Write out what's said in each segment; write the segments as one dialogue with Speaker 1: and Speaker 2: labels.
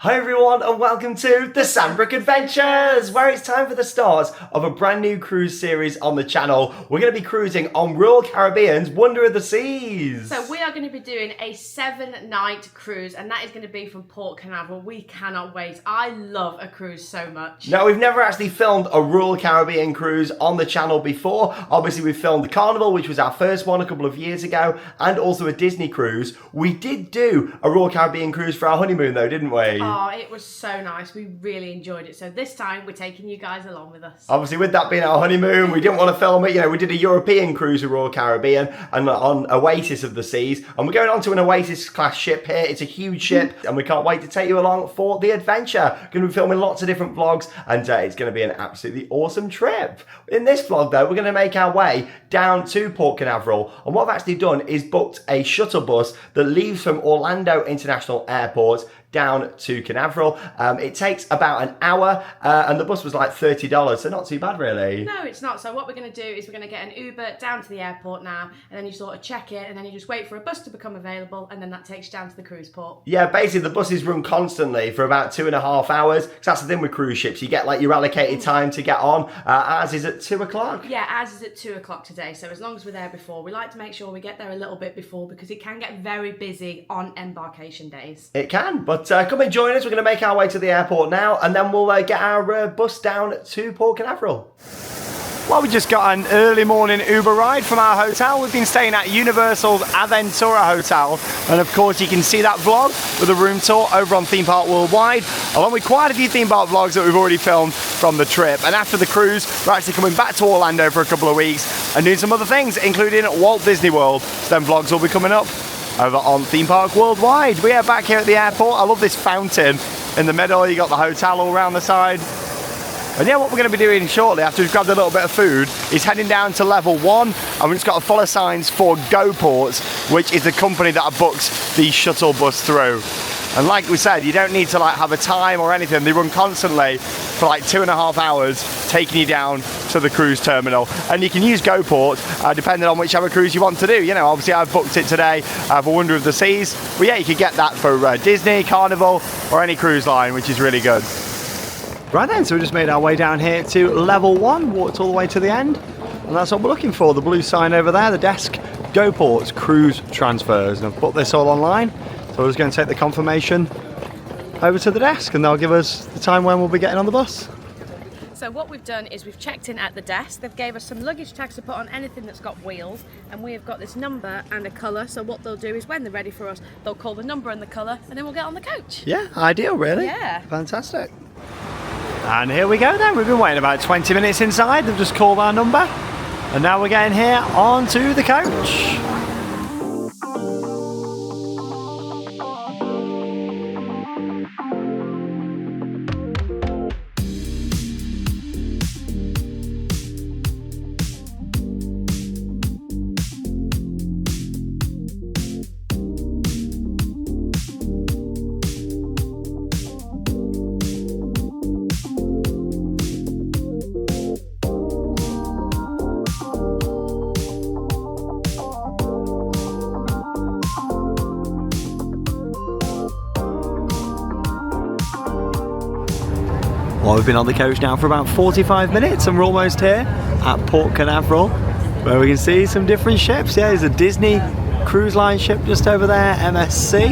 Speaker 1: Hi everyone and welcome to the Sandbrook Adventures, where it's time for the start of a brand new cruise series on the channel. We're going to be cruising on Royal Caribbean's Wonder of the Seas.
Speaker 2: So we are going to be doing a 7-night cruise, and that is going to be from Port Canaveral. We cannot wait. I love a cruise so much.
Speaker 1: Now, we've never actually filmed a Royal Caribbean cruise on the channel before. Obviously, we've filmed the Carnival, which was our first one a couple of years ago, and also a Disney cruise. We did do a Royal Caribbean cruise for our honeymoon though, didn't we?
Speaker 2: Oh, it was so nice. We really enjoyed it. So this time we're taking you guys along with us.
Speaker 1: Obviously, with that being our honeymoon, we didn't want to film it. You know, we did a European cruise with Royal Caribbean and on Oasis of the Seas. And we're going on to an Oasis class ship here. It's a huge ship and we can't wait to take you along for the adventure. Going to be filming lots of different vlogs and it's going to be an absolutely awesome trip. In this vlog though, we're going to make our way down to Port Canaveral. And what I've actually done is booked a shuttle bus that leaves from Orlando International Airport down to Canaveral. It takes about an hour and the bus was like $30, so not too bad really.
Speaker 2: No, it's not. So what we're going to do is we're going to get an Uber down to the airport now, and then you sort of check it, and then you just wait for a bus to become available, and then that takes you down to the cruise port.
Speaker 1: Yeah, basically the buses run constantly for about 2.5 hours, because that's the thing with cruise ships. You get like your allocated time to get on. Ours is at 2 o'clock.
Speaker 2: Yeah, ours is at 2 o'clock today, so as long as we're there before, we like to make sure we get there a little bit before, because it can get very busy on embarkation days.
Speaker 1: It can, but come and join us. We're going to make our way to the airport now, and then we'll get our bus down to Port Canaveral. Well, we just got an early morning Uber ride from our hotel. We've been staying at Universal's Aventura Hotel, and of course you can see that vlog with a room tour over on Theme Park Worldwide, along with quite a few theme park vlogs that we've already filmed from the trip. And after the cruise, we're actually coming back to Orlando for a couple of weeks and doing some other things, including Walt Disney World. So then vlogs will be coming up over on Theme Park Worldwide. We are back here at the airport. I love this fountain in the middle. You got the hotel all around the side. And yeah, what we're going to be doing shortly, after we've grabbed a little bit of food, is heading down to level 1, and we've just got to follow signs for GoPort, which is the company that books the shuttle bus through. And like we said, you don't need to like have a time or anything. They run constantly for like 2.5 hours, taking you down to the cruise terminal. And you can use GoPort depending on whichever cruise you want to do. You know, obviously I've booked it today for Wonder of the Seas. But yeah, you could get that for Disney, Carnival, or any cruise line, which is really good. Right then, so we just made our way down here to level 1, walked all the way to the end, and that's what we're looking for. The blue sign over there, the desk, GoPort Cruise Transfers. And I've put this all online, so we're just going to take the confirmation over to the desk, and they'll give us the time when we'll be getting on the bus.
Speaker 2: So what we've done is we've checked in at the desk. They've gave us some luggage tags to put on anything that's got wheels, and we have got this number and a colour. So what they'll do is when they're ready for us, they'll call the number and the colour, and then we'll get on the coach.
Speaker 1: Yeah, ideal really.
Speaker 2: Yeah.
Speaker 1: Fantastic. And here we go then. We've been waiting about 20 minutes inside. They've just called our number, and now we're getting here onto the coach. Well, we've been on the coach now for about 45 minutes and we're almost here at Port Canaveral, where we can see some different ships. Yeah, there's a Disney cruise line ship just over there, MSC.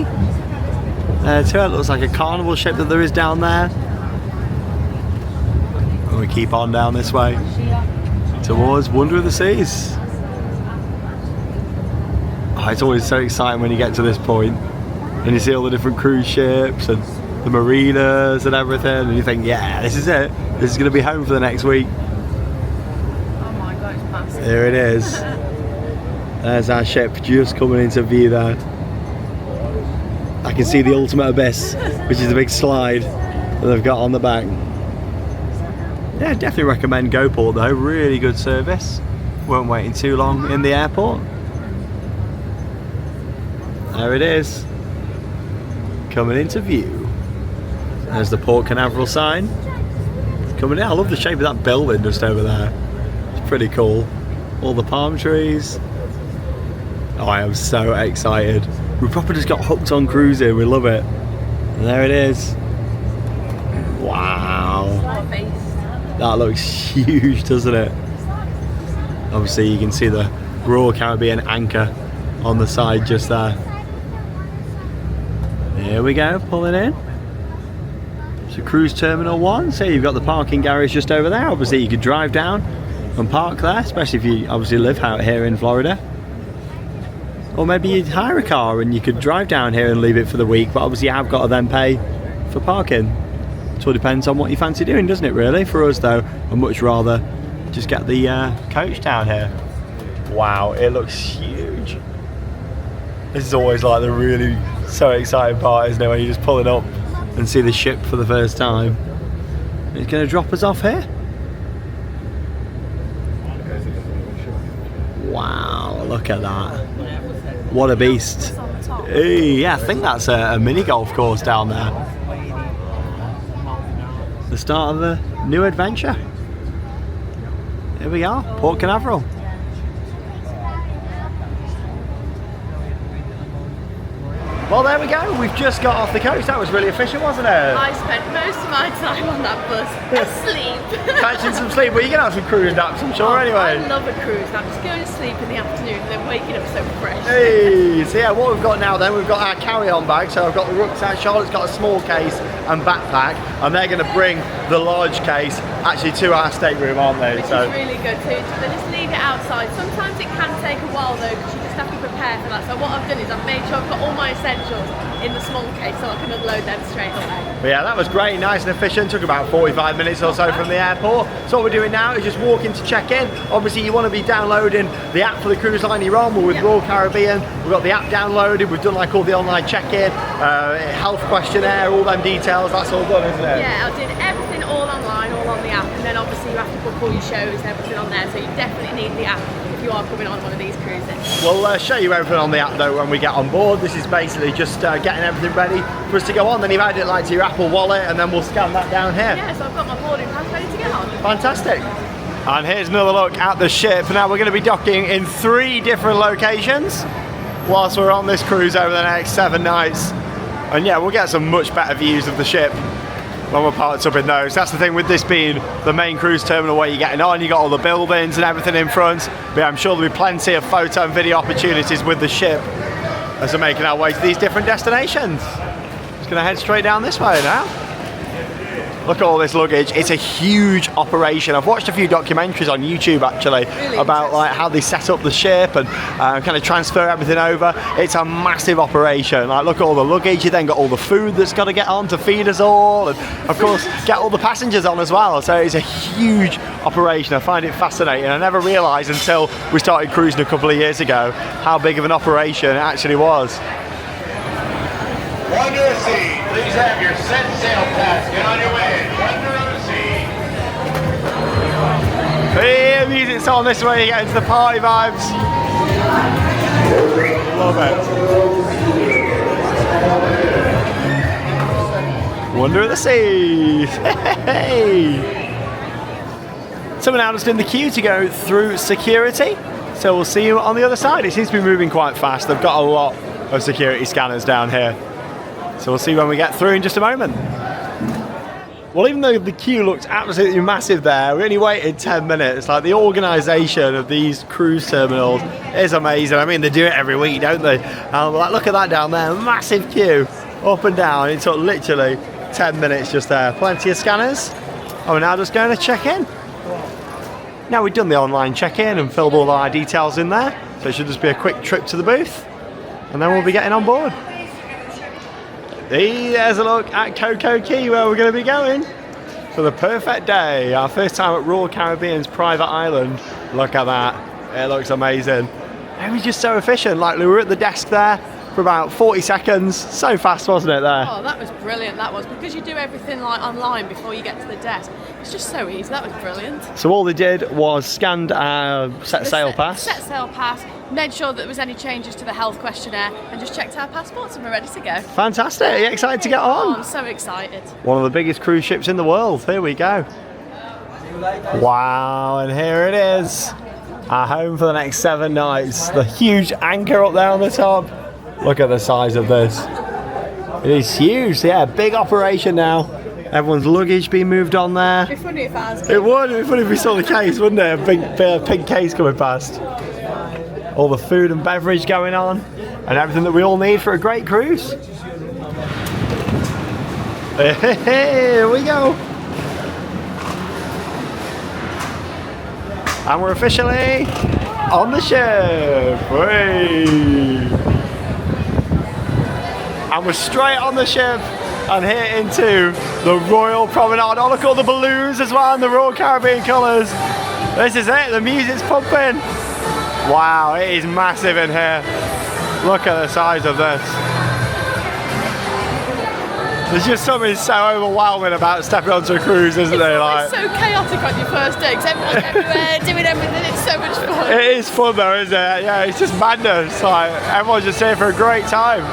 Speaker 1: Too, it looks like a Carnival ship that there is down there. And we keep on down this way towards Wonder of the Seas. Oh, it's always so exciting when you get to this point and you see all the different cruise ships and the marinas and everything, and you think, yeah, this is it. This is going to be home for the next week.
Speaker 2: Oh my God, it's massive.
Speaker 1: There it is. There's our ship just coming into view there. I can see the ultimate abyss, which is a big slide that they've got on the back. Yeah, definitely recommend GoPort though. Really good service. Weren't waiting too long in the airport. There it is. Coming into view. There's the Port Canaveral sign. It's coming in. I love the shape of that building just over there. It's pretty cool. All the palm trees. Oh, I am so excited. We've probably just got hooked on cruising. We love it. And there it is. Wow.
Speaker 2: Slight beast.
Speaker 1: That looks huge, doesn't it? Obviously you can see the Royal Caribbean anchor on the side just there. Here we go, pulling in. So Cruise Terminal 1, so you've got the parking garage just over there. Obviously you could drive down and park there, especially if you obviously live out here in Florida. Or maybe you'd hire a car and you could drive down here and leave it for the week, but obviously you have got to then pay for parking. It all depends on what you fancy doing, doesn't it really? For us though, I'd much rather just get the coach down here. Wow, it looks huge. This is always like the really so exciting part, isn't it, when you're just pulling up and see the ship for the first time. It's going to drop us off here. Wow, look at that. What a beast. Hey, yeah, I think that's a mini golf course down there. The start of a new adventure. Here we are, Port Canaveral. Well, there we go. We've just got off the coach. That was really efficient, wasn't it?
Speaker 2: I spent most of my time on that bus asleep.
Speaker 1: Catching some sleep. Well, you're going to have some cruise naps, I'm sure, anyway.
Speaker 2: I love a cruise nap. Just going to sleep in the afternoon and then waking up so fresh.
Speaker 1: Hey, so yeah, what we've got now then, we've got our carry-on bag. So I've got the rucksack. Charlotte's got a small case and backpack, and they're going to bring the large case actually to our stateroom, aren't they?
Speaker 2: Which is really good too. They just leave it outside. Sometimes it can take a while though, because you just have to prepare for that. So what I've done is I've made sure I've got all my essentials in the small case so I can unload them straight away.
Speaker 1: But yeah, that was great, nice and efficient. Took about 45 minutes or so from the airport. So what we're doing now is just walking to check in. Obviously you want to be downloading the app for the cruise line you're on. We're with Royal Caribbean. We've got the app downloaded. We've done like all the online check-in, health questionnaire, all them details. That's all done, isn't it?
Speaker 2: Yeah, I did everything all online, all on the app, and then obviously you have to book all your shows and everything on there. So you definitely need the app if you are coming on one of these cruises.
Speaker 1: We'll show you everything on the app though when we get on board. This is basically just getting everything ready for us to go on. Then you've added it like to your Apple Wallet, and then we'll scan that down here.
Speaker 2: Yeah, so I've got my boarding pass ready to get on.
Speaker 1: Fantastic. And here's another look at the ship. Now we're going to be docking in 3 different locations whilst we're on this cruise over the next 7 nights. And yeah, we'll get some much better views of the ship when we're parked up in those. That's the thing with this being the main cruise terminal where you're getting on. You got all the buildings and everything in front. But yeah, I'm sure there'll be plenty of photo and video opportunities with the ship as we're making our way to these different destinations. Just going to head straight down this way now. Look at all this luggage. It's a huge operation. I've watched a few documentaries on YouTube actually about like how they set up the ship and kind of transfer everything over. It's a massive operation. Like look at all the luggage. You then got all the food that's got to get on to feed us all, and of course get all the passengers on as well. So it's a huge operation. I find it fascinating. I never realised until we started cruising a couple of years ago how big of an operation it actually was.
Speaker 3: Wonder of the Sea, please have your set sail pass. Get on your way. Wonder of the Sea.
Speaker 1: Hey, music's on this way, you get into the party vibes. Love it. Wonder of the Sea. Hey. So we're now just in the queue to go through security. So we'll see you on the other side. It seems to be moving quite fast. They've got a lot of security scanners down here. So we'll see when we get through in just a moment. Well, even though the queue looks absolutely massive there, we only waited 10 minutes. Like the organisation of these cruise terminals is amazing. I mean, they do it every week, don't they? Like, look at that down there, massive queue, up and down. It took literally 10 minutes just there. Plenty of scanners. And we're now just going to check in. Now we've done the online check-in and filled all our details in there. So it should just be a quick trip to the booth. And then we'll be getting on board. Hey, there's a look at Coco Key where we're going to be going for the perfect day. Our first time at Royal Caribbean's private island. Look at that. It looks amazing. It was just so efficient. Like we were at the desk there for about 40 seconds. So fast, wasn't it there?
Speaker 2: Oh, that was brilliant, that was. Because you do everything like online before you get to the desk. It's just so easy, that was brilliant.
Speaker 1: So all they did was scanned our set sail pass.
Speaker 2: Set sail pass, made sure that there was any changes to the health questionnaire and just checked our passports and we're ready to go.
Speaker 1: Fantastic, are you excited to get on?
Speaker 2: Oh, I'm so excited.
Speaker 1: One of the biggest cruise ships in the world, here we go. Wow, and here it is. Our home for the next 7 nights. The huge anchor up there on the top. Look at the size of this. It is huge, yeah, big operation now. Everyone's luggage being moved on there.
Speaker 2: It'd be funny if ours
Speaker 1: It would. It'd be funny if we saw the case, wouldn't it? A big pink case coming past. All the food and beverage going on, and everything that we all need for a great cruise. Here we go. And we're officially on the ship. Whee. And we're straight on the ship and here into the Royal Promenade. Oh, look at all the balloons as well and the Royal Caribbean colours. This is it, the music's pumping. Wow, it is massive in here. Look at the size of this. There's just something so overwhelming about stepping onto a cruise, isn't there? Like,
Speaker 2: it's so chaotic on your first day because everyone's everywhere doing everything. It's so much fun.
Speaker 1: it is fun though, isn't it? Yeah, it's just madness. Like, everyone's just here for a great time.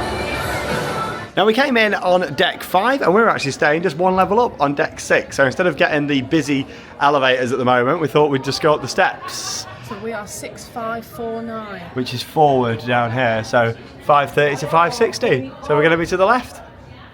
Speaker 1: Now we came in on deck 5 and we were actually staying just one level up on deck 6. So instead of getting the busy elevators at the moment, we thought we'd just go up the steps.
Speaker 2: So we are 6549.
Speaker 1: Which is forward down here, so 530 to 560. So we're going to be to the left.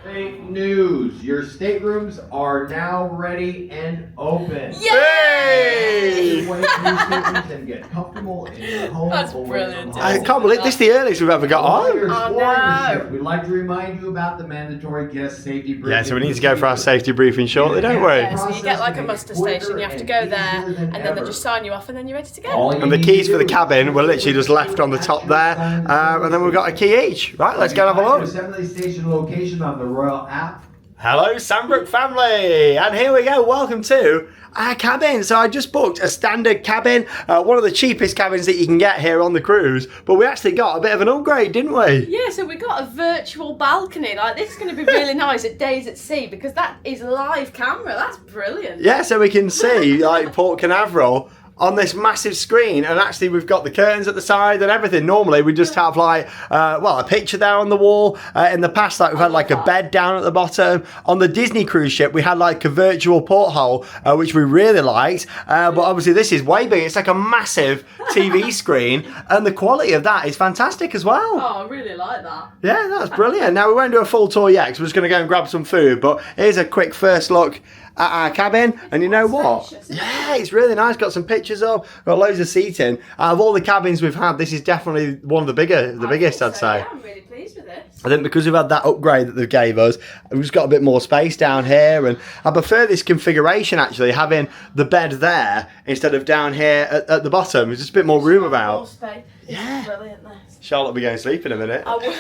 Speaker 3: Fake news. Your staterooms are now ready and open.
Speaker 1: Yay!
Speaker 3: Wait for your staterooms and get comfortable in your home.
Speaker 2: That's
Speaker 3: away
Speaker 2: brilliant.
Speaker 3: from
Speaker 1: I
Speaker 3: home.
Speaker 1: can't believe this is the earliest we've ever got on.
Speaker 3: Warriors,
Speaker 2: Oh,
Speaker 3: warriors,
Speaker 2: no.
Speaker 3: We'd like to remind you about the mandatory guest safety briefing.
Speaker 1: Yeah, so we need to go for our safety briefing shortly, don't
Speaker 2: Yeah,
Speaker 1: we?
Speaker 2: so you get like a muster station, you have to go there, and then they just sign you off, and then you're ready to go.
Speaker 3: All you
Speaker 1: And the
Speaker 3: need
Speaker 1: keys
Speaker 3: to
Speaker 1: for the
Speaker 3: do
Speaker 1: cabin were literally just left on the top there, and then we've got a key each. Right, let's go and have a look.
Speaker 3: Assembly station location on the Royal app.
Speaker 1: Hello, Sandbrook family, and here we go. Welcome to our cabin. So I just booked a standard cabin, one of the cheapest cabins that you can get here on the cruise, but we actually got a bit of an upgrade, didn't we?
Speaker 2: Yeah, so we got a virtual balcony. Like, this is going to be really nice at days at sea because that is live camera. That's brilliant.
Speaker 1: Yeah, so we can see like Port Canaveral on this massive screen, and actually we've got the curtains at the side and everything. Normally we just have like a picture there on the wall. In the past, like, we've had like a bed down at the bottom. On the Disney cruise ship we had like a virtual porthole, which we really liked, but obviously this is way big. It's like a massive TV screen, and the quality of that is fantastic as well.
Speaker 2: Oh, I really like that.
Speaker 1: Yeah, that's brilliant. Now we won't do a full tour yet because we're just going to go and grab some food, but here's a quick first look at our cabin, and you know what? Yeah, it's really nice. Got some pictures up, got loads of seating. Out of all the cabins we've had, this is definitely one of the biggest, I'd say.
Speaker 2: Yeah, I'm really pleased with this.
Speaker 1: I think because we've had that upgrade that they gave us, we've just got a bit more space down here, and I prefer this configuration actually, having the bed there instead of down here at the bottom. There's just a bit more room
Speaker 2: More
Speaker 1: about.
Speaker 2: space.
Speaker 1: Yeah.
Speaker 2: It's brilliant, this.
Speaker 1: Charlotte will be going to sleep in a minute.
Speaker 2: I will.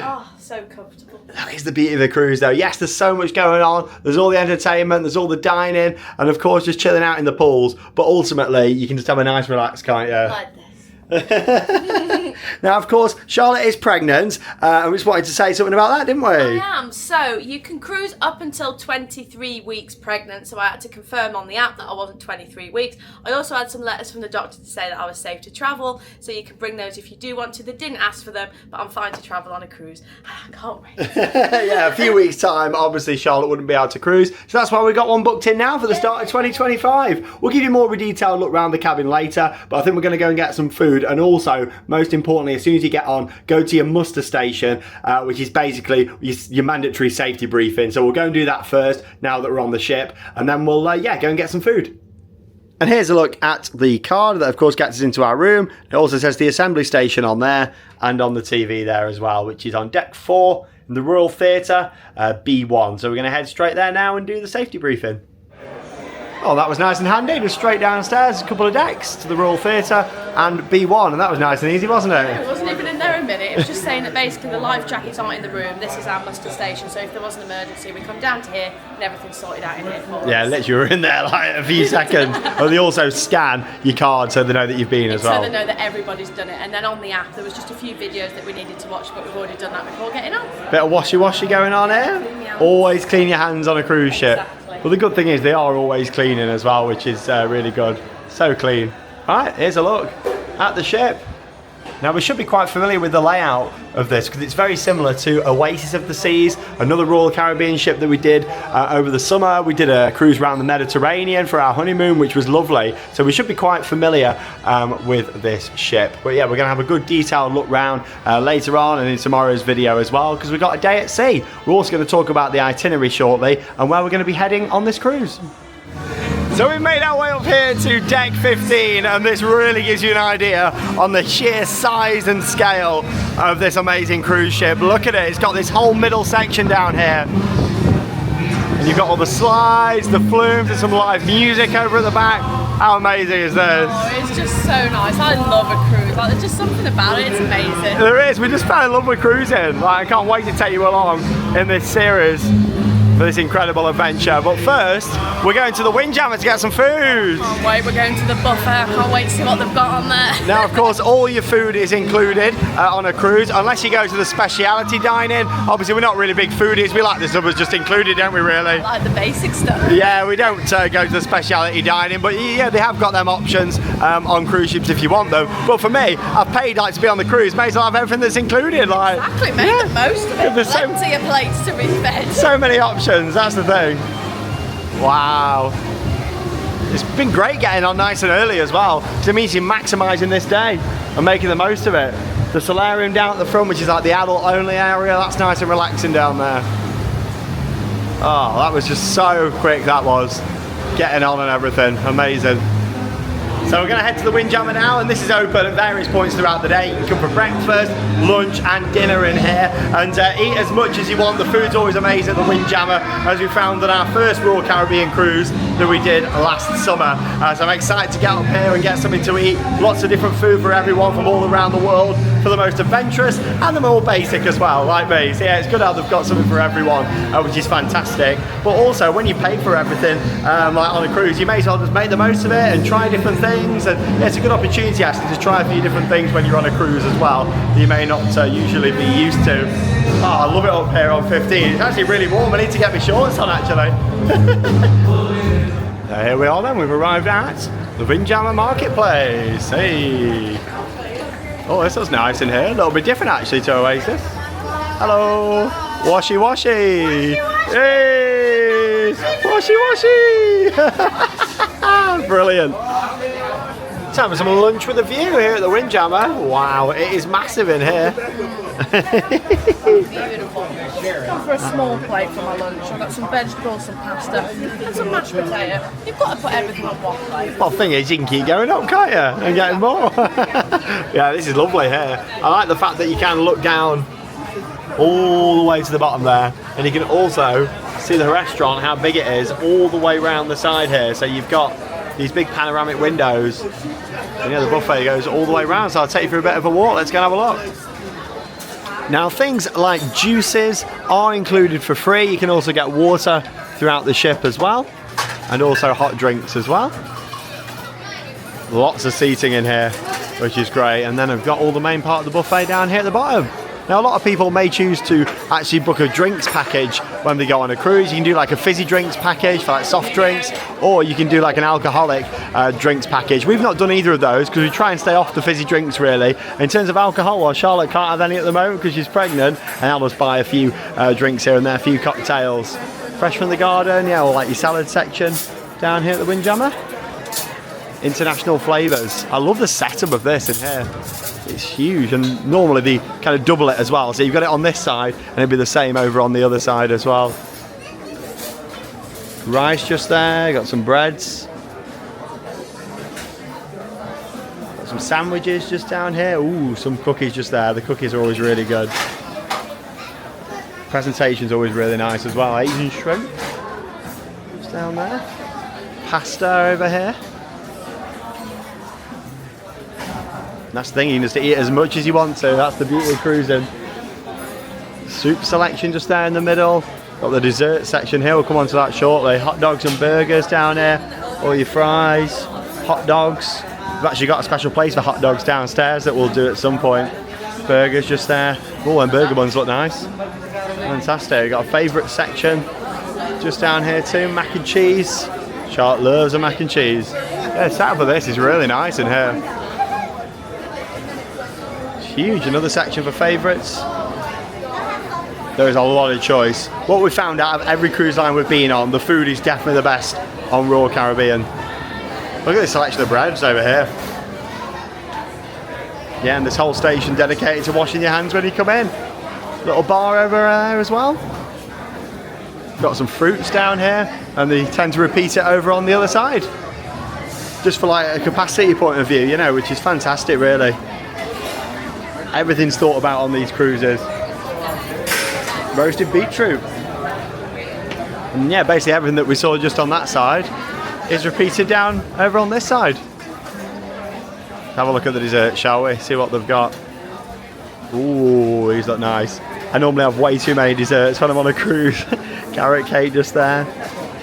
Speaker 2: Oh, so comfortable.
Speaker 1: That is the beauty of the cruise though. Yes, there's so much going on. There's all the entertainment, there's all the dining, and of course just chilling out in the pools. But ultimately, you can just have a nice relax, can't you?
Speaker 2: Like this.
Speaker 1: Now, of course, Charlotte is pregnant, and we just wanted to say something about that, didn't we?
Speaker 2: I am. So you can cruise up until 23 weeks pregnant. So I had to confirm on the app that I wasn't 23 weeks. I also had some letters from the doctor to say that I was safe to travel. So you can bring those if you do want to. They didn't ask for them, but I'm fine to travel on a cruise. I can't wait.
Speaker 1: Yeah, a few weeks' time, obviously Charlotte wouldn't be able to cruise. So that's why we got one booked in now for the start of 2025. We'll give you more of a detailed look around the cabin later, but I think we're going to go and get some food. And also, most importantly, as soon as you get on, go to your muster station, which is basically your mandatory safety briefing. So we'll go and do that first now that we're on the ship, and then we'll go and get some food. And here's a look at the card that of course gets us into our room. It also says the assembly station on there and on the TV there as well, which is on deck 4 in the Royal Theatre, B1. So we're going to head straight there now and do the safety briefing. Oh, that was nice and handy. Just straight downstairs, a couple of decks to the Royal Theatre and B1, and that was nice and easy, wasn't it?
Speaker 2: It wasn't even in there a minute. It was just saying that basically the life jackets aren't in the room. This is our muster station. So if there was an emergency, we come down to here and everything's sorted out in here for us.
Speaker 1: Yeah, literally, we're in there like a few seconds. And they also scan your card so they know that you've been as well.
Speaker 2: So they know that everybody's done it. And then on the app, there was just a few videos that we needed to watch, but we've already done that before getting on.
Speaker 1: Bit of washy going on here.
Speaker 2: Clean your hands.
Speaker 1: Always clean your hands on a cruise ship.
Speaker 2: Exactly.
Speaker 1: Well, the good thing is they are always cleaning as well, which is really good. So clean. Right, here's a look at the ship. Now we should be quite familiar with the layout of this because it's very similar to Oasis of the Seas, another Royal Caribbean ship that we did over the summer. We did a cruise around the Mediterranean for our honeymoon, which was lovely. So we should be quite familiar with this ship. But yeah, we're going to have a good detailed look round later on and in tomorrow's video as well, because we've got a day at sea. We're also going to talk about the itinerary shortly and where we're going to be heading on this cruise. So we've made our way up here to deck 15, and this really gives you an idea on the sheer size and scale of this amazing cruise ship. Look at it, it's got this whole middle section down here. And you've got all the slides, the flumes, and some live music over at the back. How amazing is this?
Speaker 2: Oh, it's just so nice. I love a cruise. Like, there's just something about it, it's amazing.
Speaker 1: There is, we just fell in love with cruising. Like, I can't wait to take you along in this series for this incredible adventure. But first, we're going to the Windjammer to get some food.
Speaker 2: Can't wait, we're going to the buffet. I can't wait to see what they've got on there.
Speaker 1: Now, of course, all your food is included on a cruise, unless you go to the speciality dining. Obviously, we're not really big foodies. We like the stuff that's just included, don't we, really?
Speaker 2: I like the basic stuff.
Speaker 1: Yeah, we don't go to the speciality dining, but yeah, they have got them options on cruise ships if you want them. But for me, I've paid like to be on the cruise. May as well have everything that's included. Like,
Speaker 2: Exactly, make the most of it.
Speaker 1: There's
Speaker 2: Plenty of plates to be fed.
Speaker 1: so many options, that's the thing. Wow. It's been great getting on nice and early as well, because it means you're maximising this day and making the most of it. The solarium down at the front, which is like the adult only area, that's nice and relaxing down there. Oh, that was just so quick, that was. Getting on and everything, amazing. So we're going to head to the Windjammer now, and this is open at various points throughout the day. You can come for breakfast, lunch and dinner in here, and eat as much as you want. The food's always amazing at the Windjammer, as we found on our first Royal Caribbean cruise that we did last summer. So I'm excited to get up here and get something to eat. Lots of different food for everyone from all around the world, for the most adventurous and the more basic as well, like me. So yeah, it's good how they've got something for everyone, which is fantastic. But also, when you pay for everything, like on a cruise, you may as well just make the most of it and try different things. And yeah, it's a good opportunity actually to try a few different things when you're on a cruise as well that you may not usually be used to. Oh, I love it up here on 15. It's actually really warm. I need to get my shorts on actually. So here we are then, we've arrived at the Windjammer Marketplace. Hey. Oh, this looks nice in here. A little bit different actually to Oasis. Hello. Washy washy. Hey. Washy washy. Brilliant. Time for some lunch with a view here at the Windjammer. Wow, it is massive in here.
Speaker 2: Beautiful. Gone for a small plate for my lunch. I've got some vegetables, some pasta, and some mashed potato. You've got to put everything on one plate.
Speaker 1: Well, the thing is, you can keep going up, can't you? And getting more. Yeah, this is lovely here. I like the fact that you can look down all the way to the bottom there, and you can also see the restaurant, how big it is, all the way around the side here. So you've got these big panoramic windows, and yeah, the buffet goes all the way around. So I'll take you for a bit of a walk. Let's go and have a look. Now, things like juices are included for free. You can also get water throughout the ship as well, and also hot drinks as well. Lots of seating in here, which is great. And then I've got all the main part of the buffet down here at the bottom. Now, a lot of people may choose to actually book a drinks package when they go on a cruise. You can do like a fizzy drinks package for like soft drinks, or you can do like an alcoholic drinks package. We've not done either of those because we try and stay off the fizzy drinks really. In terms of alcohol, well, Charlotte can't have any at the moment because she's pregnant, and I'll just buy a few drinks here and there, a few cocktails. Fresh from the garden, yeah, or like your salad section down here at the Windjammer. International flavours. I love the setup of this in here. It's huge, and normally they kind of double it as well. So you've got it on this side, and it'll be the same over on the other side as well. Rice just there, got some breads. Got some sandwiches just down here. Ooh, some cookies just there. The cookies are always really good. Presentation's always really nice as well. Asian shrimp just down there. Pasta over here. And that's the thing, you can just eat as much as you want to. That's the beauty of cruising. Soup selection just there in the middle. Got the dessert section here, we'll come on to that shortly. Hot dogs and burgers down here. All your fries, hot dogs. We've actually got a special place for hot dogs downstairs that we'll do at some point. Burgers just there. Oh, and burger buns look nice. Fantastic. We've got a favourite section just down here too. Mac and cheese. Charlotte loves a mac and cheese. Yeah, the setup of this is really nice in here. huge. Another section for favourites. There is a lot of choice. What we found out of every cruise line we've been on, the food is definitely the best on Royal Caribbean. Look at this selection of breads over here. Yeah, and this whole station dedicated to washing your hands when you come in. Little bar over there as well. Got some fruits down here, and they tend to repeat it over on the other side. Just for like a capacity point of view, you know, which is fantastic really. Everything's thought about on these cruises. Roasted beetroot. And yeah, basically everything that we saw just on that side is repeated down over on this side. Have a look at the dessert, shall we? See what they've got. Ooh, these look nice. I normally have way too many desserts when I'm on a cruise. Carrot cake just there.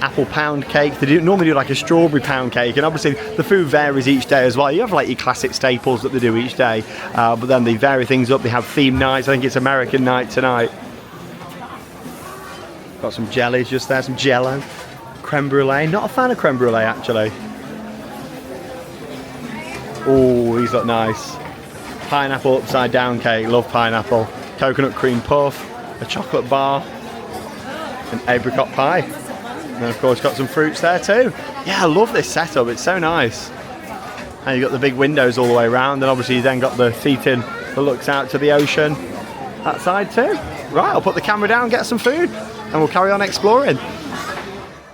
Speaker 1: Apple pound cake. They normally do like a strawberry pound cake, and obviously the food varies each day as well. You have like your classic staples that they do each day, but then they vary things up. They have theme nights. I think it's American night tonight. Got some jellies just there, some jello. Creme brulee. Not a fan of creme brulee actually. Oh, these look nice. Pineapple upside down cake. Love pineapple. Coconut cream puff. A chocolate bar. An apricot pie. And of course got some fruits there too. Yeah, I love this setup, it's so nice. And you've got the big windows all the way around, and obviously you then got the seating that looks out to the ocean that side too. Right, I'll put the camera down, get some food, and we'll carry on exploring.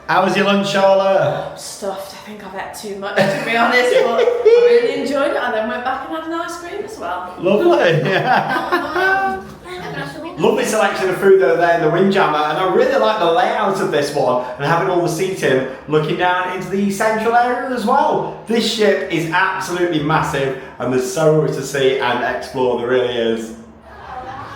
Speaker 1: How was your lunch, Charlotte?
Speaker 2: I'm stuffed. I think I've had too much, to be honest, but I really enjoyed it. And then went back and had an ice cream as well.
Speaker 1: Lovely. Yeah. Lovely selection of food though there in the Windjammer, and I really like the layout of this one and having all the seating looking down into the central area as well. This ship is absolutely massive and there's so much to see and explore, there really is.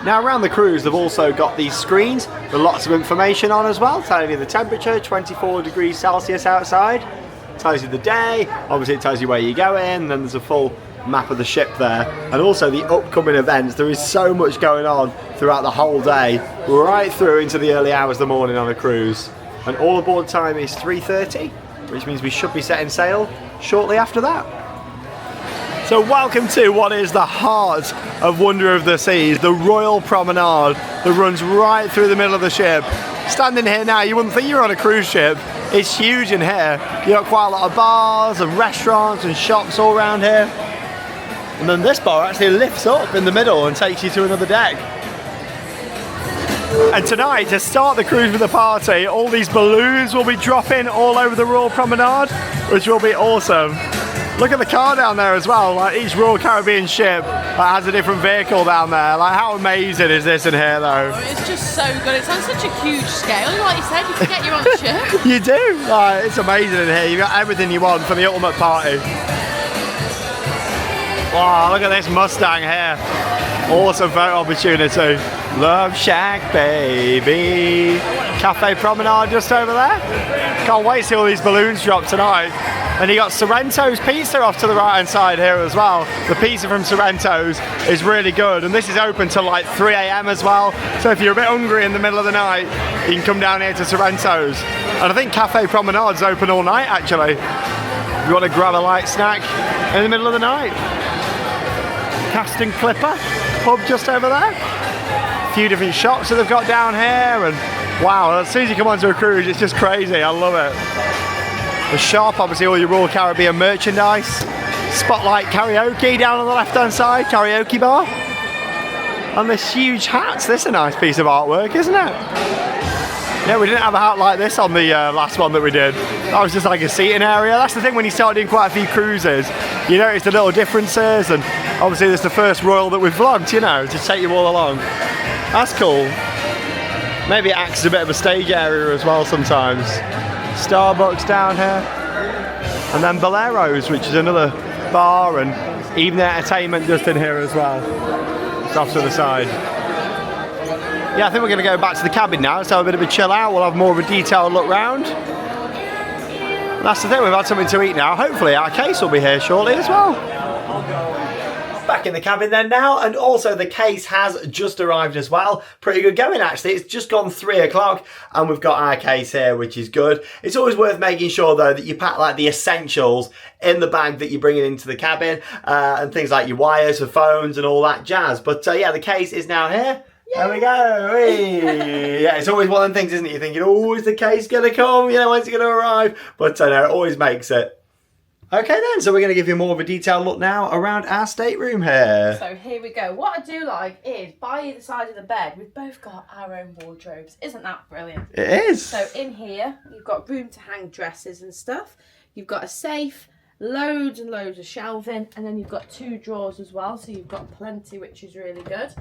Speaker 1: Now around the cruise they've also got these screens with lots of information on as well, telling you the temperature, 24 degrees Celsius outside, tells you the day, obviously it tells you where you're going, then there's a full map of the ship there, and also the upcoming events. There is so much going on throughout the whole day, right through into the early hours of the morning on a cruise. And all aboard time is 3:30, which means we should be setting sail shortly after that. So welcome to what is the heart of Wonder of the Seas, the Royal Promenade that runs right through the middle of the ship. Standing here now, you wouldn't think you're on a cruise ship. It's huge in here. You've got quite a lot of bars and restaurants and shops all around here. And then this bar actually lifts up in the middle and takes you to another deck. And tonight, to start the cruise with a party, all these balloons will be dropping all over the Royal Promenade, which will be awesome. Look at the car down there as well. Like each Royal Caribbean ship has a different vehicle down there. Like how amazing is this in here though?
Speaker 2: Oh, it's just so good. It's on such a huge scale. Like you said, you forget you're on a ship.
Speaker 1: You do. Like, it's amazing in here. You've got everything you want for the ultimate party. Wow, look at this Mustang here. Awesome photo opportunity. Love Shack, baby. Cafe Promenade just over there. Can't wait to see all these balloons drop tonight. And you got Sorrento's Pizza off to the right hand side here as well. The pizza from Sorrento's is really good, and this is open till like 3 AM as well. So if you're a bit hungry in the middle of the night, you can come down here to Sorrento's. And I think Cafe Promenade's open all night actually. If you want to grab a light snack in the middle of the night. Cast and Clipper pub just over there. A few different shops that they've got down here, and wow, as soon as you come onto a cruise it's just crazy. I love it. The shop, obviously all your Royal Caribbean merchandise. Spotlight karaoke down on the left hand side, karaoke bar. And this huge hats, this is a nice piece of artwork, isn't it? Yeah, we didn't have a hat like this on the last one that we did. That was just like a seating area. That's the thing when you start doing quite a few cruises, you notice the little differences, and obviously this is the first Royal that we've vlogged, you know, to take you all along. That's cool. Maybe it acts as a bit of a stage area as well sometimes. Starbucks down here. And then Bolero's, which is another bar and evening entertainment just in here as well. It's off to the side. Yeah, I think we're going to go back to the cabin now, so have a bit of a chill out. We'll have more of a detailed look round. That's the thing, we've had something to eat now. Hopefully our case will be here shortly as well. back in the cabin then now, and also the case has just arrived as well. Pretty good going actually. It's just gone 3 o'clock and we've got our case here, which is good. It's always worth making sure though that you pack like the essentials in the bag that you're bringing into the cabin, and things like your wires for phones and all that jazz. But yeah, the case is now here. There we go. Whee. Yeah, it's always one of them things, isn't it? You're thinking, oh, is the case going to come? You know, when's it going to arrive? But no, it always makes it. Okay then, so we're going to give you more of a detailed look now around our stateroom here.
Speaker 2: So here we go. What I do like is, by either side of the bed, we've both got our own wardrobes. Isn't that brilliant?
Speaker 1: It is.
Speaker 2: So in here, you've got room to hang dresses and stuff. You've got a safe, loads and loads of shelving, and then you've got 2 drawers as well, so you've got plenty, which is really good.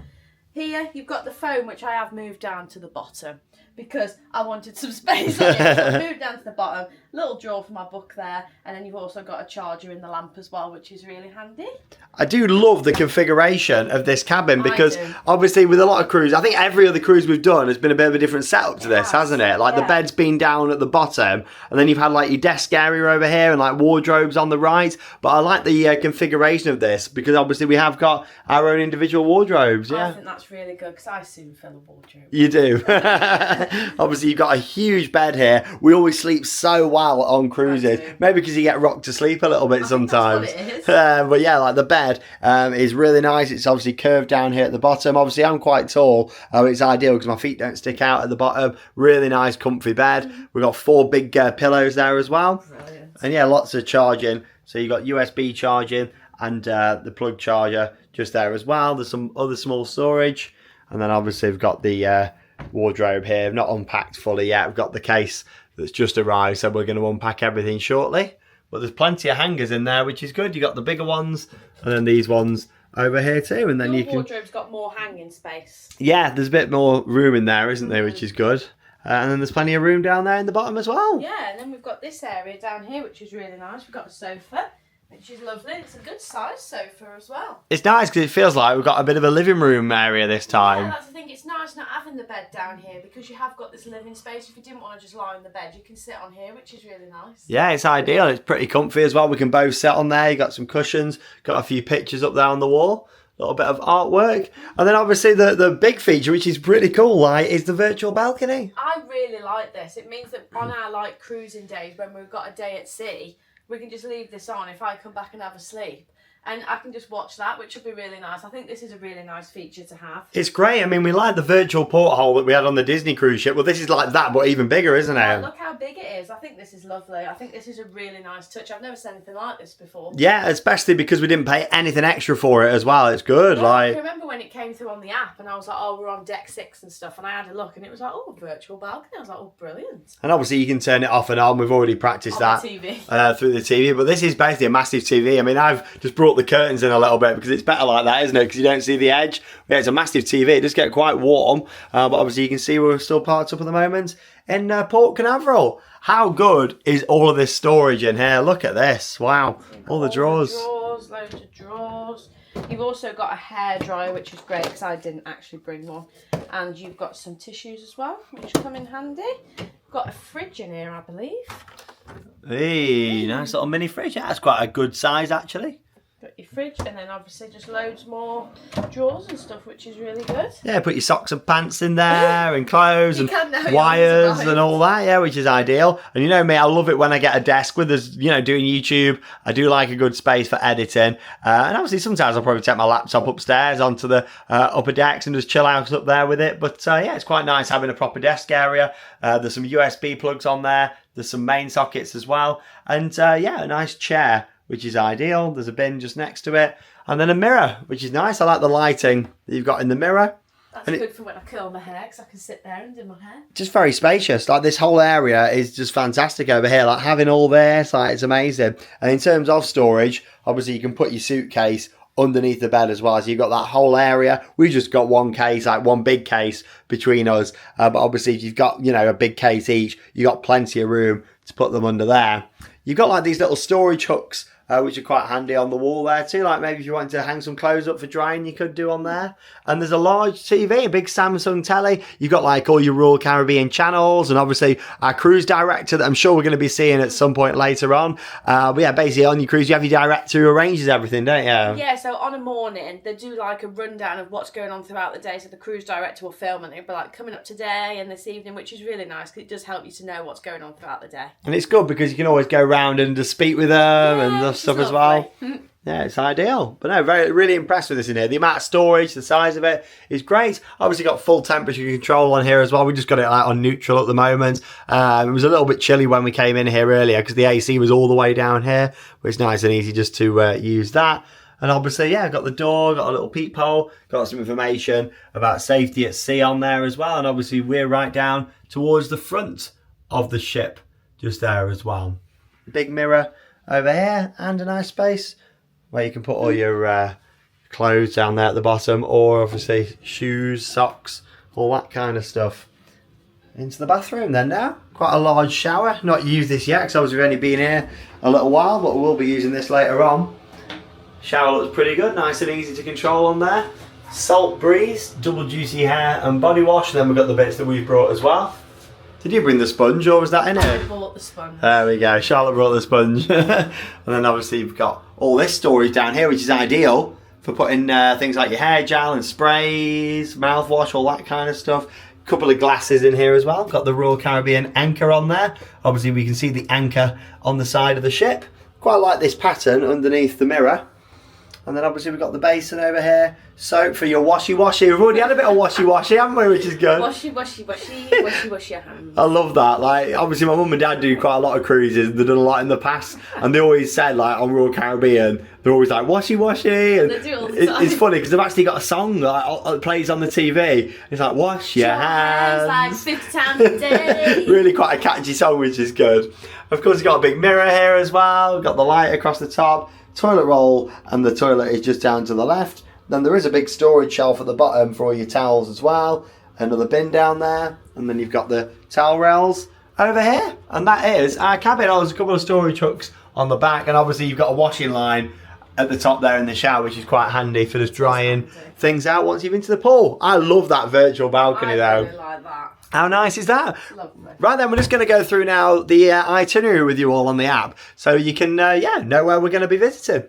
Speaker 2: Here, you've got the phone, which I have moved down to the bottom because I wanted some space on it. So I moved down to the bottom, little drawer for my book there, and then you've also got a charger in the lamp as well, which is really handy.
Speaker 1: I do love the configuration of this cabin because obviously with a lot of cruises, I think every other cruise we've done has been a bit of a different setup to this, hasn't it? Like the bed's been down at the bottom and then you've had like your desk area over here and like wardrobes on the right. But I like the configuration of this because obviously we have got our own individual wardrobes. Yeah,
Speaker 2: I think that's really good because I soon fill a wardrobe.
Speaker 1: You do. Obviously you've got a huge bed here. We always sleep so well on cruises. Maybe because you get rocked to sleep a little bit sometimes.
Speaker 2: That's what it is.
Speaker 1: But yeah, like the bed is really nice. It's obviously curved down here at the bottom. Obviously I'm quite tall. It's ideal because my feet don't stick out at the bottom. Really nice comfy bed. We've got 4 big pillows there as well.
Speaker 2: Brilliant.
Speaker 1: And yeah, lots of charging. So you've got USB charging and the plug charger just there as well. There's some other small storage. And then obviously we've got the wardrobe here. Not unpacked fully yet. We've got the case that's just arrived. So we're going to unpack everything shortly. But there's plenty of hangers in there, which is good. You got the bigger ones and then these ones over here too. And then
Speaker 2: Your
Speaker 1: you can...
Speaker 2: wardrobe's got more hanging space.
Speaker 1: Yeah, there's a bit more room in there, isn't there, which is good. And then there's plenty of room down there in the bottom as well.
Speaker 2: Yeah, and then we've got this area down here, which is really nice. We've got a sofa, which is lovely. It's a good size sofa as well.
Speaker 1: It's nice because it feels like we've got a bit of a living room area this time.
Speaker 2: Yeah, that's the thing. It's nice not having the bed down here because you have got this living space. If you didn't want to just lie on the bed, you can sit on here, which is really nice.
Speaker 1: Yeah, it's ideal. It's pretty comfy as well. We can both sit on there. You got some cushions, got a few pictures up there on the wall. A little bit of artwork. And then obviously the big feature, which is pretty cool, like, is the virtual balcony.
Speaker 2: I really like this. It means that on our like cruising days when we've got a day at sea, we can just leave this on if I come back and have a sleep. And I can just watch that, which would be really nice. I think this is a really nice feature to have.
Speaker 1: It's great. I mean, we like the virtual porthole that we had on the Disney cruise ship. Well, this is like that, but even bigger, isn't it?
Speaker 2: Look how big it is. I think this is lovely. I think this is a really nice touch. I've never seen anything like this before.
Speaker 1: Yeah, especially because we didn't pay anything extra for it as well. It's good.
Speaker 2: Yeah,
Speaker 1: like,
Speaker 2: I can remember when it came through on the app and I was like, oh, we're on deck 6 and stuff. And I had a look and it was like, oh, virtual balcony. I was like, oh, brilliant.
Speaker 1: And obviously you can turn it off and on. We've already practiced
Speaker 2: on
Speaker 1: that
Speaker 2: the TV.
Speaker 1: Through the TV. But this is basically a massive TV. I mean, I've just brought the curtains in a little bit because it's better like that, isn't it? Because you don't see the edge. Yeah, it's a massive TV. It does get quite warm. But obviously you can see we're still parked up at the moment in Port Canaveral. How good is all of this storage in here? Look at this. Wow. All the drawers.
Speaker 2: Loads of drawers. You've also got a hairdryer, which is great because I didn't actually bring one. And you've got some tissues as well, which come in handy. Got a fridge in here, I believe.
Speaker 1: Hey, nice little mini fridge. Yeah, that's quite a good size actually.
Speaker 2: Got your fridge and then obviously just loads more drawers and stuff, which is really good.
Speaker 1: Yeah, put your socks and pants in there and clothes and
Speaker 2: now,
Speaker 1: wires and all that, yeah, which is ideal. And you know me, I love it when I get a desk with us, you know, doing YouTube. I do like a good space for editing. And obviously sometimes I'll probably take my laptop upstairs onto the upper decks and just chill out up there with it. But yeah, it's quite nice having a proper desk area. There's some USB plugs on there. There's some main sockets as well. And yeah, a nice chair, which is ideal. There's a bin just next to it. And then a mirror, which is nice. I like the lighting that you've got in the mirror.
Speaker 2: That's good for when I curl my hair, because I can sit there and do my hair.
Speaker 1: Just very spacious. Like, this whole area is just fantastic over here. Like, having all this, like, it's amazing. And in terms of storage, obviously you can put your suitcase underneath the bed as well. So you've got that whole area. We just got one case, like one big case between us. But obviously if you've got, you know, a big case each, you've got plenty of room to put them under there. You've got like these little storage hooks which are quite handy on the wall there too. Like maybe if you wanted to hang some clothes up for drying, you could do on there. And there's a large TV, a big Samsung telly. You've got like all your Royal Caribbean channels, and obviously our cruise director that I'm sure we're going to be seeing at some point later on. But yeah, basically on your cruise, you have your director who arranges everything, don't you?
Speaker 2: Yeah, so on a morning, they do like a rundown of what's going on throughout the day. So the cruise director will film and they'll be like coming up today and this evening, which is really nice because it does help you to know what's going on throughout the day.
Speaker 1: And it's good because you can always go around and just speak with them and stuff as well. Yeah, it's ideal. But no, really impressed with this in here. The amount of storage, the size of it is great. Obviously got full temperature control on here as well. We just got it like on neutral at the moment. It was a little bit chilly when we came in here earlier because the AC was all the way down here. But it's nice and easy just to use that. And obviously, yeah, got the door, got a little peephole, got some information about safety at sea on there as well. And obviously we're right down towards the front of the ship, just there as well. Big mirror over here and a nice space where you can put all your clothes down there at the bottom, or obviously shoes, socks, all that kind of stuff. Into the bathroom then now. Quite a large shower. Not used this yet because obviously we've only been here a little while, but we'll be using this later on. Shower looks pretty good, nice and easy to control on there. Salt breeze, double juicy hair and body wash, and then we've got the bits that we've brought as well. Did you bring the sponge or was that in
Speaker 2: I
Speaker 1: it?
Speaker 2: bought the sponge.
Speaker 1: There we go, Charlotte brought the sponge. And then obviously you've got all this storage down here, which is ideal for putting things like your hair gel and sprays, mouthwash, all that kind of stuff. Couple of glasses in here as well. Got the Royal Caribbean anchor on there. Obviously we can see the anchor on the side of the ship. Quite like this pattern underneath the mirror. And then obviously we've got the basin over here. Soap for your washy-washy. We've already had a bit of washy-washy, haven't we? Which is good.
Speaker 2: Washy your hands.
Speaker 1: I love that. Like, obviously my mum and dad do quite a lot of cruises. They've done a lot in the past. And they always said, like, on Royal Caribbean, they're always like, washy-washy. And
Speaker 2: they do all the time.
Speaker 1: It's funny because they've actually got a song that plays on the TV. It's like, wash your hands.
Speaker 2: Like 50 times a day.
Speaker 1: Really quite a catchy song, which is good. Of course, you've got a big mirror here as well. We've got the light across the top. Toilet roll, and the toilet is just down to the left. Then there is a big storage shelf at the bottom for all your towels as well. Another bin down there, and then you've got the towel rails over here, and that is our cabin. Oh, there's a couple of storage hooks on the back, and obviously you've got a washing line at the top there in the shower, which is quite handy for just drying things out once you've been to the pool. I love that virtual balcony though.
Speaker 2: I really like that.
Speaker 1: How nice is that?
Speaker 2: Lovely.
Speaker 1: Right then, we're just going to go through now the itinerary with you all on the app, so you can know where we're going to be visiting.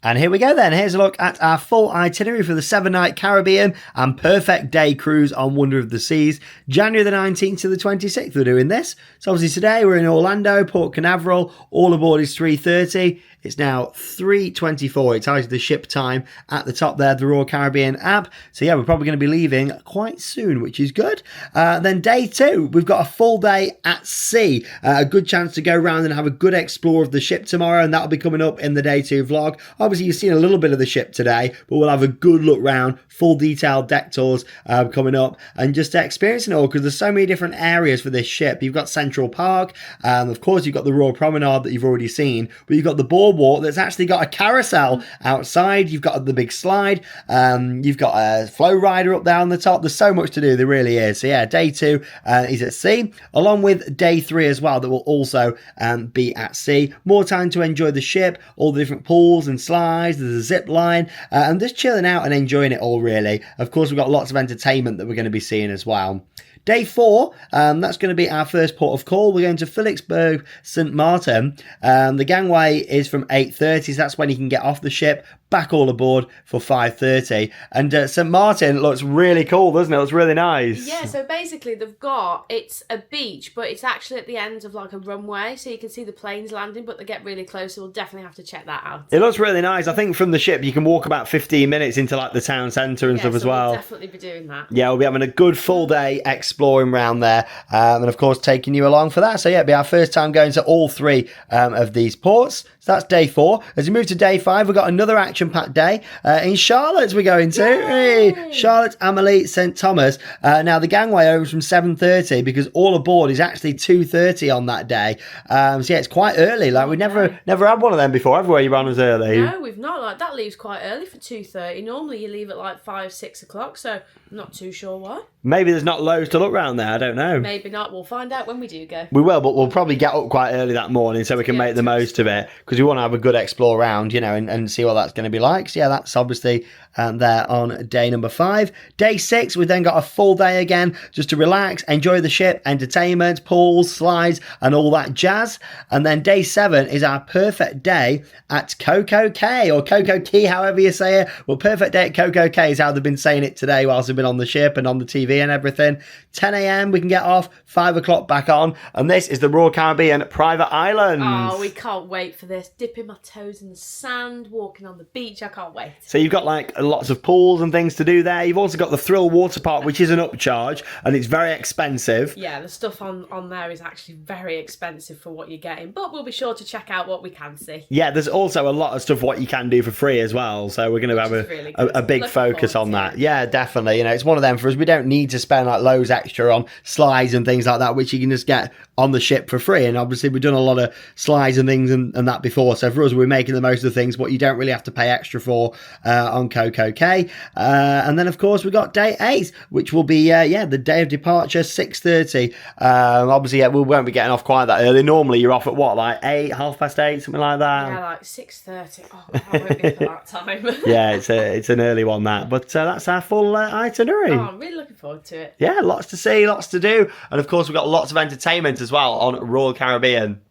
Speaker 1: And here we go then. Here's a look at our full itinerary for the 7-night Caribbean and perfect day cruise on Wonder of the Seas. January the 19th to the 26th we're doing this. So obviously today we're in Orlando, Port Canaveral. All aboard is 3:30. It's now 3:24. It tells you the ship time at the top there, the Royal Caribbean app. So yeah, we're probably going to be leaving quite soon, which is good. Then day 2, we've got a full day at sea. A good chance to go around and have a good explore of the ship tomorrow, and that'll be coming up in the day 2 vlog. Obviously, you've seen a little bit of the ship today, but we'll have a good look round, full detailed deck tours coming up, and just experiencing it all, because there's so many different areas for this ship. You've got Central Park, of course you've got the Royal Promenade that you've already seen, but you've got the boardwalk that's actually got a carousel outside. You've got the big slide, you've got a flow rider up there on the top. There's so much to do, there really is. So yeah, day 2 is at sea, along with day 3 as well, that will also be at sea. More time to enjoy the ship, all the different pools and slides. There's a zip line, and just chilling out and enjoying it all really. Of course, we've got lots of entertainment that we're going to be seeing as well. Day 4, that's going to be our first port of call. We're going to Philipsburg, St. Martin. The gangway is from 8:30, so that's when you can get off the ship, back all aboard for 5:30. And St. Martin looks really cool, doesn't it? It's really nice.
Speaker 2: Yeah, so basically it's a beach, but it's actually at the end of like a runway, so you can see the planes landing, but they get really close, so we'll definitely have to check that out.
Speaker 1: It looks really nice. I think from the ship you can walk about 15 minutes into like the town centre and stuff as well.
Speaker 2: We'll definitely be doing that.
Speaker 1: Yeah, we'll be having a good full day exploring around there, and of course taking you along for that. So yeah, it'll be our first time going to all 3 of these ports. So that's day 4. As we move to day 5, we've got another activity action-packed day in Charlotte we're going to. Hey, Charlotte, Amelie, St Thomas. Now the gangway opens from 7:30 because all aboard is actually 2:30 on that day. So yeah, it's quite early. Like we never had one of them before. Everywhere you ran was early.
Speaker 2: No, we've not. Like that leaves quite early for 2:30. Normally you leave at like 5, 6 o'clock. So I'm not too sure why.
Speaker 1: Maybe there's not loads to look around there. I don't know.
Speaker 2: Maybe not. We'll find out when we do go.
Speaker 1: We will, but we'll probably get up quite early that morning so we can make the most of it, because we want to have a good explore around, you know, and see what that's going to be like. So yeah, that's obviously there on day number 5. Day 6, we've then got a full day again just to relax, enjoy the ship, entertainment, pools, slides, and all that jazz. And then day 7 is our perfect day at Coco Cay, or Coco Key, however you say it. Well, perfect day at Coco Cay is how they've been saying it today whilst we've been on the ship and on the TV and everything. 10 a.m. we can get off, 5 o'clock back on, and this is the Royal Caribbean private island.
Speaker 2: Oh, we can't wait for this. Dipping my toes in the sand, walking on the beach. I can't wait.
Speaker 1: So you've got like lots of pools and things to do there. You've also got the Thrill Water Park, which is an upcharge and it's very expensive.
Speaker 2: Yeah, the stuff on there is actually very expensive for what you're getting, but we'll be sure to check out what we can see.
Speaker 1: Yeah, there's also a lot of stuff what you can do for free as well. So we're going to have a big focus on that. Yeah, definitely. You know, it's one of them for us. We don't need to spend like loads extra on slides and things like that, which you can just get on the ship for free. And obviously we've done a lot of slides and things and that before. So for us, we're making the most of things, what you don't really have to pay extra for on Coco Cay. And then of course we've got day 8, which will be the day of departure, 6:30. Obviously we won't be getting off quite that early. Normally you're off at what, like 8, 8:30, something like that?
Speaker 2: Yeah, like 6:30. Oh, I won't be up at that time.
Speaker 1: Yeah, it's an early one, that. But that's our full itinerary.
Speaker 2: Oh, I'm really looking forward to it.
Speaker 1: Yeah, lots to see, lots to do. And of course we've got lots of entertainment as well on Royal Caribbean.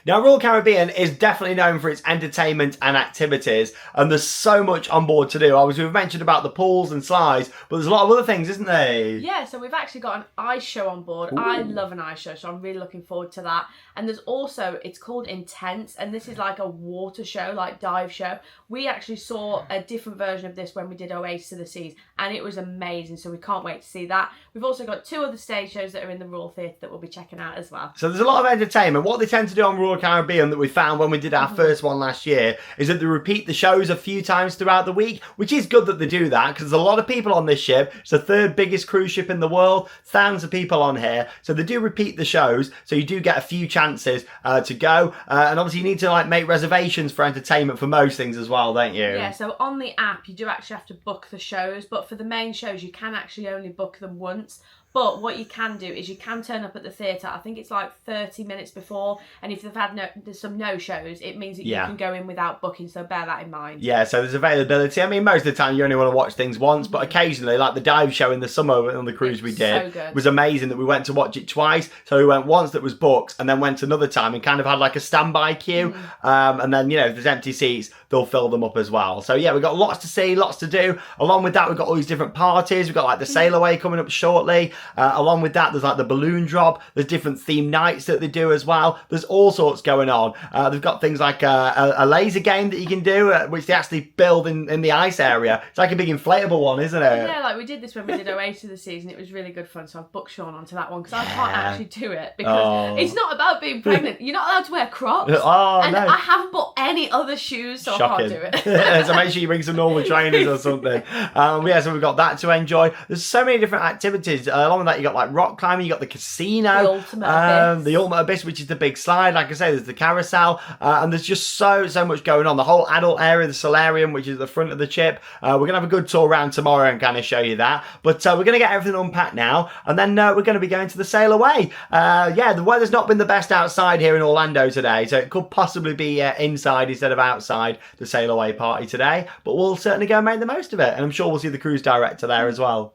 Speaker 1: Now, Royal Caribbean is definitely known for its entertainment and activities, and there's so much on board to do. Obviously, we've mentioned about the pools and slides, but there's a lot of other things, isn't there?
Speaker 2: Yeah, so we've actually got an ice show on board. Ooh. I love an ice show, so I'm really looking forward to that. And there's also, it's called Intense, and this is like a water show, like dive show. We actually saw a different version of this when we did Oasis of the Seas, and it was amazing, so we can't wait to see that. We've also got 2 other stage shows that are in the Royal Theatre that we'll be checking out as well.
Speaker 1: So there's a lot of entertainment. What they tend to do on Royal Caribbean that we found when we did our first one last year is that they repeat the shows a few times throughout the week, which is good that they do that, because there's a lot of people on this ship. It's the 3rd biggest cruise ship in the world, thousands of people on here, so they do repeat the shows, so you do get a few chances to go, and obviously you need to like make reservations for entertainment for most things as well, don't you?
Speaker 2: Yeah, so on the app you do actually have to book the shows, but for the main shows you can actually only book them once. But what you can do is you can turn up at the theatre, I think it's like 30 minutes before, and if they've had there's some no-shows, it means that you can go in without booking, so bear that in mind. Yeah,
Speaker 1: so there's availability. I mean, most of the time you only want to watch things once, but occasionally, like the dive show in the summer on the cruise we did, was amazing that we went to watch it twice. So we went once that was booked, and then went another time and kind of had like a standby queue. And then, you know, if there's empty seats, they'll fill them up as well. So yeah, we've got lots to see, lots to do. Along with that, we've got all these different parties. We've got like the sail away coming up shortly. Along with that, there's like the balloon drop. There's different theme nights that they do as well. There's all sorts going on. They've got things like a laser game that you can do, which they actually build in the ice area. It's like a big inflatable one, isn't it?
Speaker 2: Yeah, like we did this when we did Oasis of the Seas, and it was really good fun. So I've booked Sean onto that one because I can't actually do it because it's not about being pregnant. You're not allowed to wear Crocs. And I haven't bought any other shoes, so I can't do it.
Speaker 1: So make sure you bring some normal trainers or something. Yeah, so we've got that to enjoy. There's so many different activities. Along with that, you got like rock climbing, you got the casino, the Ultimate Abyss, which is the big slide. Like I say, there's the carousel, and there's just so much going on. The whole adult area, the solarium, which is the front of the ship. We're gonna have a good tour around tomorrow and kind of show you that. But we're gonna get everything unpacked now, and then we're gonna be going to the sail away. Yeah, the weather's not been the best outside here in Orlando today, so it could possibly be inside instead of outside the sail away party today. But we'll certainly go and make the most of it, and I'm sure we'll see the cruise director there as well.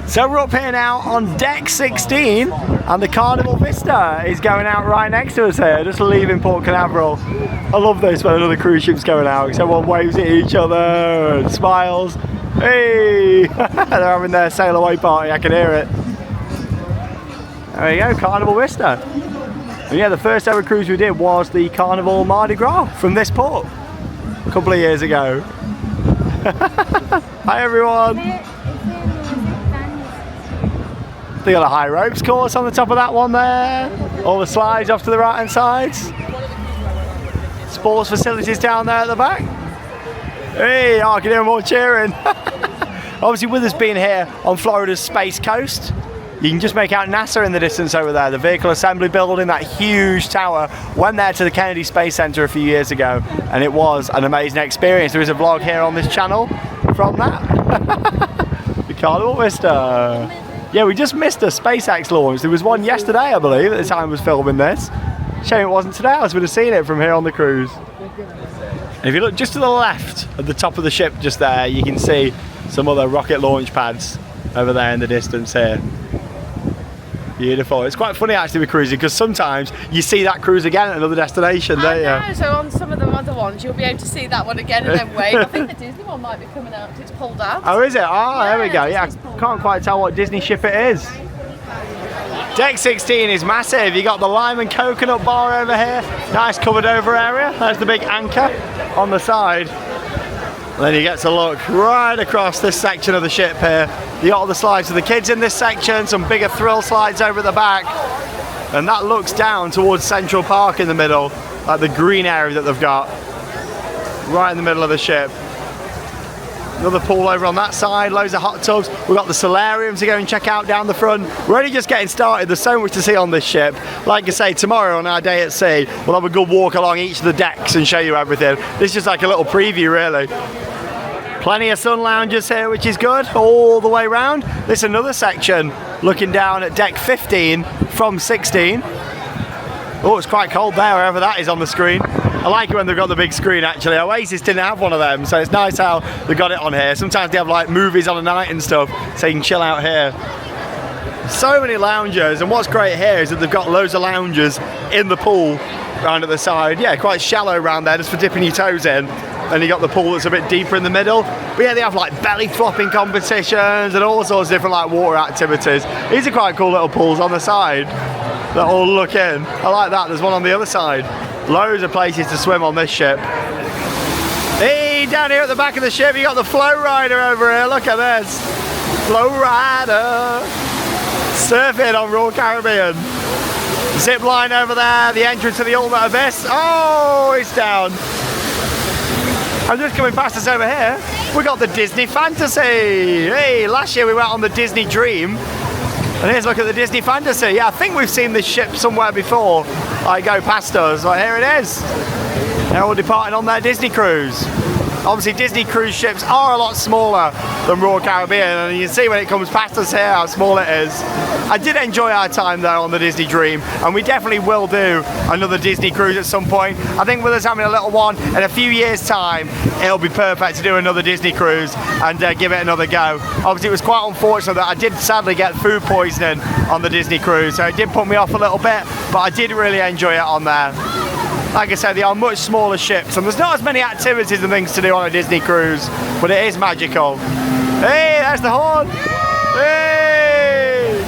Speaker 1: So we're up here now on deck 16, and the Carnival Vista is going out right next to us here, just leaving Port Canaveral. I love this when another cruise ship's going out, because everyone waves at each other and smiles. Hey! They're having their sail away party, I can hear it. There you go, Carnival Vista. And yeah, the first ever cruise we did was the Carnival Mardi Gras from this port a couple of years ago. Hi everyone! They got a high ropes course on the top of that one there. All the slides off to the right hand sides. Sports facilities down there at the back. Hey, I can hear them all cheering. Obviously, with us being here on Florida's Space Coast, you can just make out NASA in the distance over there, the vehicle assembly building, that huge tower. Went there to the Kennedy Space Center a few years ago, and it was an amazing experience. There is a vlog here on this channel from that. The Carnival Mister. Yeah, we just missed a SpaceX launch. There was one yesterday, I believe, at the time I was filming this. Shame it wasn't today, else we'd have seen it from here on the cruise. And if you look just to the left, at the top of the ship just there, you can see some other rocket launch pads over there in the distance here. Beautiful. It's quite funny actually with cruising, because sometimes you see that cruise again at another destination, don't you?
Speaker 2: I know, so on some of the other ones you'll be able to see that one again and then wave. I think the Disney one might be coming out, it's pulled out.
Speaker 1: Oh, is it? Oh, there we go. Yeah,
Speaker 2: Disney's pulled
Speaker 1: can't quite tell what Disney ship it is. Deck 16 is massive. You got the lime and coconut bar over here. Nice covered over area. There's the big anchor on the side. And then you get to look right across this section of the ship here. You got all the slides for the kids in this section, some bigger thrill slides over at the back. And that looks down towards Central Park in the middle, like the green area that they've got. Right in the middle of the ship. Another pool over on that side, loads of hot tubs. We've got the solarium to go and check out down the front. We're only just getting started. There's so much to see on this ship. Like I say, tomorrow on our day at sea, we'll have a good walk along each of the decks and show you everything. This is just like a little preview, really. Plenty of sun lounges here, which is good, all the way round. This is another section looking down at deck 15 from 16. Oh, it's quite cold there, wherever that is on the screen. I like it when they've got the big screen actually. Oasis didn't have one of them, so it's nice how they got it on here. Sometimes they have like movies on a night and stuff, so you can chill out here. So many lounges, and what's great here is that they've got loads of lounges in the pool round at the side. Yeah, quite shallow around there just for dipping your toes in. And you got the pool that's a bit deeper in the middle. But yeah, they have like belly flopping competitions and all sorts of different like water activities. These are quite cool little pools on the side that all look in. I like that. There's one on the other side. Loads of places to swim on this ship. Hey, down here at the back of the ship, you got the flow rider over here. Look at this. Flow rider. Surfing on Royal Caribbean. Zip line over there, the entrance to the Ultimate Abyss. Oh, it's down. I'm just coming past us over here. We got the Disney Fantasy. Hey, last year we went on the Disney Dream. And here's a look at the Disney Fantasy. Yeah, I think we've seen this ship somewhere before. I go past us. Well, here it is. They're all departing on their Disney cruise. Obviously, Disney cruise ships are a lot smaller than Royal Caribbean, and you can see when it comes past us here how small it is. I did enjoy our time though on the Disney Dream, and we definitely will do another Disney cruise at some point. I think with us having a little one in a few years' time, it'll be perfect to do another Disney cruise and give it another go. Obviously, it was quite unfortunate that I did sadly get food poisoning on the Disney cruise, so it did put me off a little bit, but I did really enjoy it on there. Like I said, they are much smaller ships, and there's not as many activities and things to do on a Disney cruise, but it is magical. Hey, there's the horn! Hey!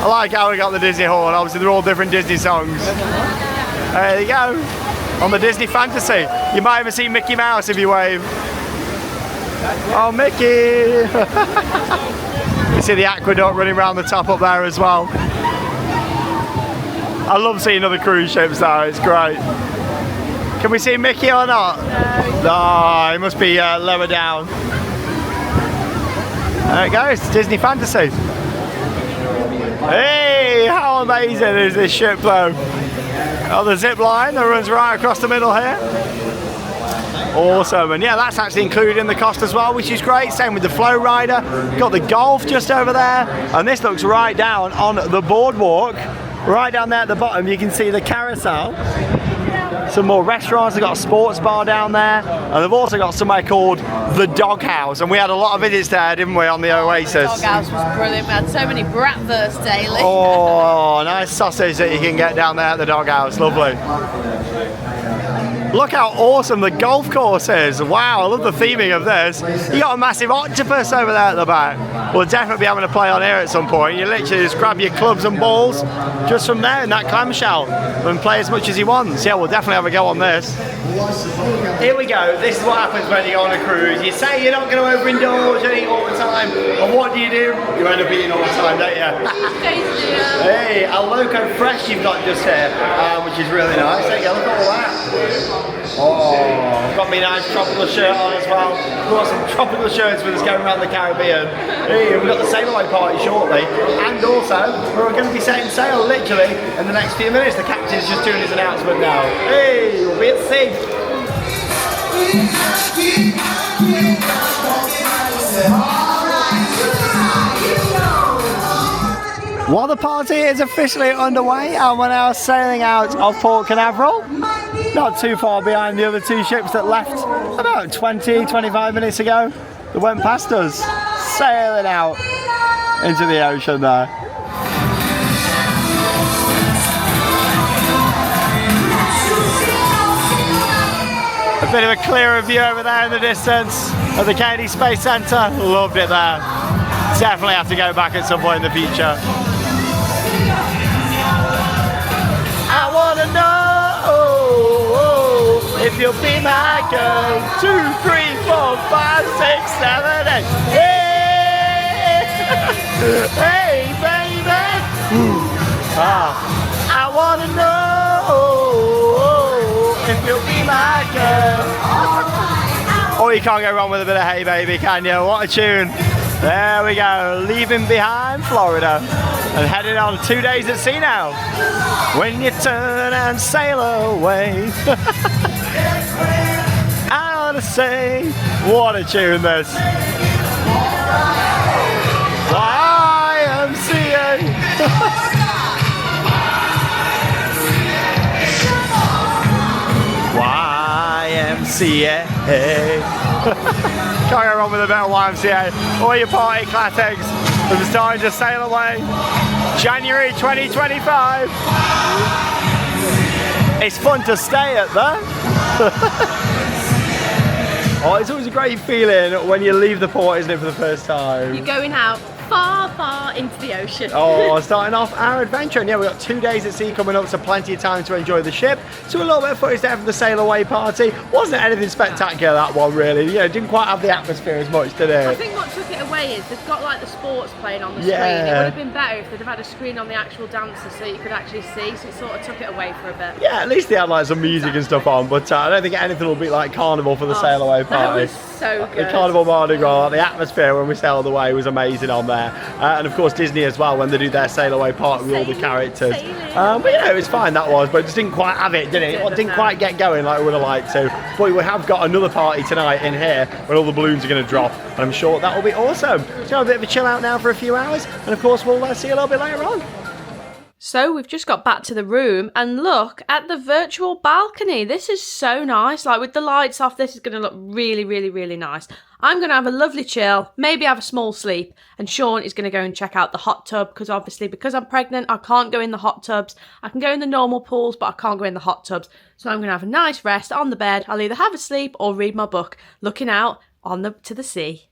Speaker 1: I like how we got the Disney horn. Obviously, they're all different Disney songs. There you go. On the Disney Fantasy. You might even see Mickey Mouse if you wave. Oh, Mickey! You see the aqueduct running around the top up there as well. I love seeing other cruise ships though, it's great. Can we see Mickey or not? No, he must be lower down. There it goes, Disney Fantasy. Hey, how amazing is this ship though? Oh, the zip line that runs right across the middle here. Awesome, and yeah, that's actually included in the cost as well, which is great. Same with the flow rider. Got the golf just over there, and this looks right down on the boardwalk. Right down there at the bottom, you can see the carousel. Some more restaurants. They've got a sports bar down there, and they've also got somewhere called the Doghouse. And we had a lot of visits there, didn't we, on the Oasis?
Speaker 2: The Doghouse was brilliant. We had so many bratwursts daily.
Speaker 1: Oh, nice sausage that you can get down there at the Doghouse. Lovely. Look how awesome the golf course is. Wow, I love the theming of this. You got a massive octopus over there at the back. We'll definitely be having a play on here at some point. You literally just grab your clubs and balls just from there in that clamshell and play as much as you want. So yeah, we'll definitely have a go on this. Here we go. This is what happens when you go on a cruise. You say you're not going to overindulge and eat all the time, and what do? You end up eating all the time, don't you? Hey, a Loco Fresh you've got just here, which is really nice. There you go, look at all that. Oh, I've got my nice tropical shirt on as well. We've got some tropical shirts with us going around the Caribbean. Hey, we've got the sail away party shortly. And also, we're going to be setting sail literally in the next few minutes. The captain's just doing his announcement now. Hey, we'll be at sea. Well, the party is officially underway and we're now sailing out of Port Canaveral. Not too far behind the other two ships that left about 20-25 minutes ago. They went past us, sailing out into the ocean there. A bit of a clearer view over there in the distance of the Kennedy Space Centre. Loved it there. Definitely have to go back at some point in the future. I wanna know if you'll be my girl. 2, 3, 4, 5, 6, 7, 8. Hey, hey, baby. I wanna know if you'll be my girl. Oh, you can't go wrong with a bit of Hey Baby, can you? What a tune. There we go, leaving behind Florida and heading on 2 days at sea now. When you turn and sail away. I ought to say, what a tune this. YMCA. YMCA. Can't go wrong with a bit of YMCA. All your party classics from starting to sail away. January 2025. It's fun to stay at there. Oh, it's always a great feeling when you leave the port, isn't it, for the first time?
Speaker 2: You're going out far, far into the ocean.
Speaker 1: Oh, starting off our adventure, and yeah, we've got 2 days at sea coming up, so plenty of time to enjoy the ship. So a little bit of footage there from the sail away party. Wasn't anything spectacular, that one, really. You know, didn't quite have the atmosphere as much, did it?
Speaker 2: I think what took it away is they've got like the sports playing on the screen. It would have been better if they'd have had a screen on the actual dancers so you could actually see, so it sort of took it away for a bit.
Speaker 1: Yeah, at least they had like some music and stuff on, but I don't think anything will be like Carnival for the sail away party.
Speaker 2: That was so good.
Speaker 1: The Carnival Mardi Gras, the atmosphere when we sailed away was amazing on there. And of course Disney as well, when they do their sail away party with all the characters. But you know, it was fine, that was, but it just didn't quite have it, did it? It didn't quite get going like we would have liked to. But we have got another party tonight in here when all the balloons are going to drop, and I'm sure that will be awesome. So a bit of a chill out now for a few hours, and of course we'll see you a little bit later on.
Speaker 2: So we've just got back to the room and look at the virtual balcony. This is so nice. Like with the lights off, this is going to look really, really, really nice. I'm going to have a lovely chill, maybe have a small sleep, and Sean is going to go and check out the hot tub because obviously because I'm pregnant, I can't go in the hot tubs. I can go in the normal pools, but I can't go in the hot tubs. So I'm going to have a nice rest on the bed. I'll either have a sleep or read my book, looking out to the sea.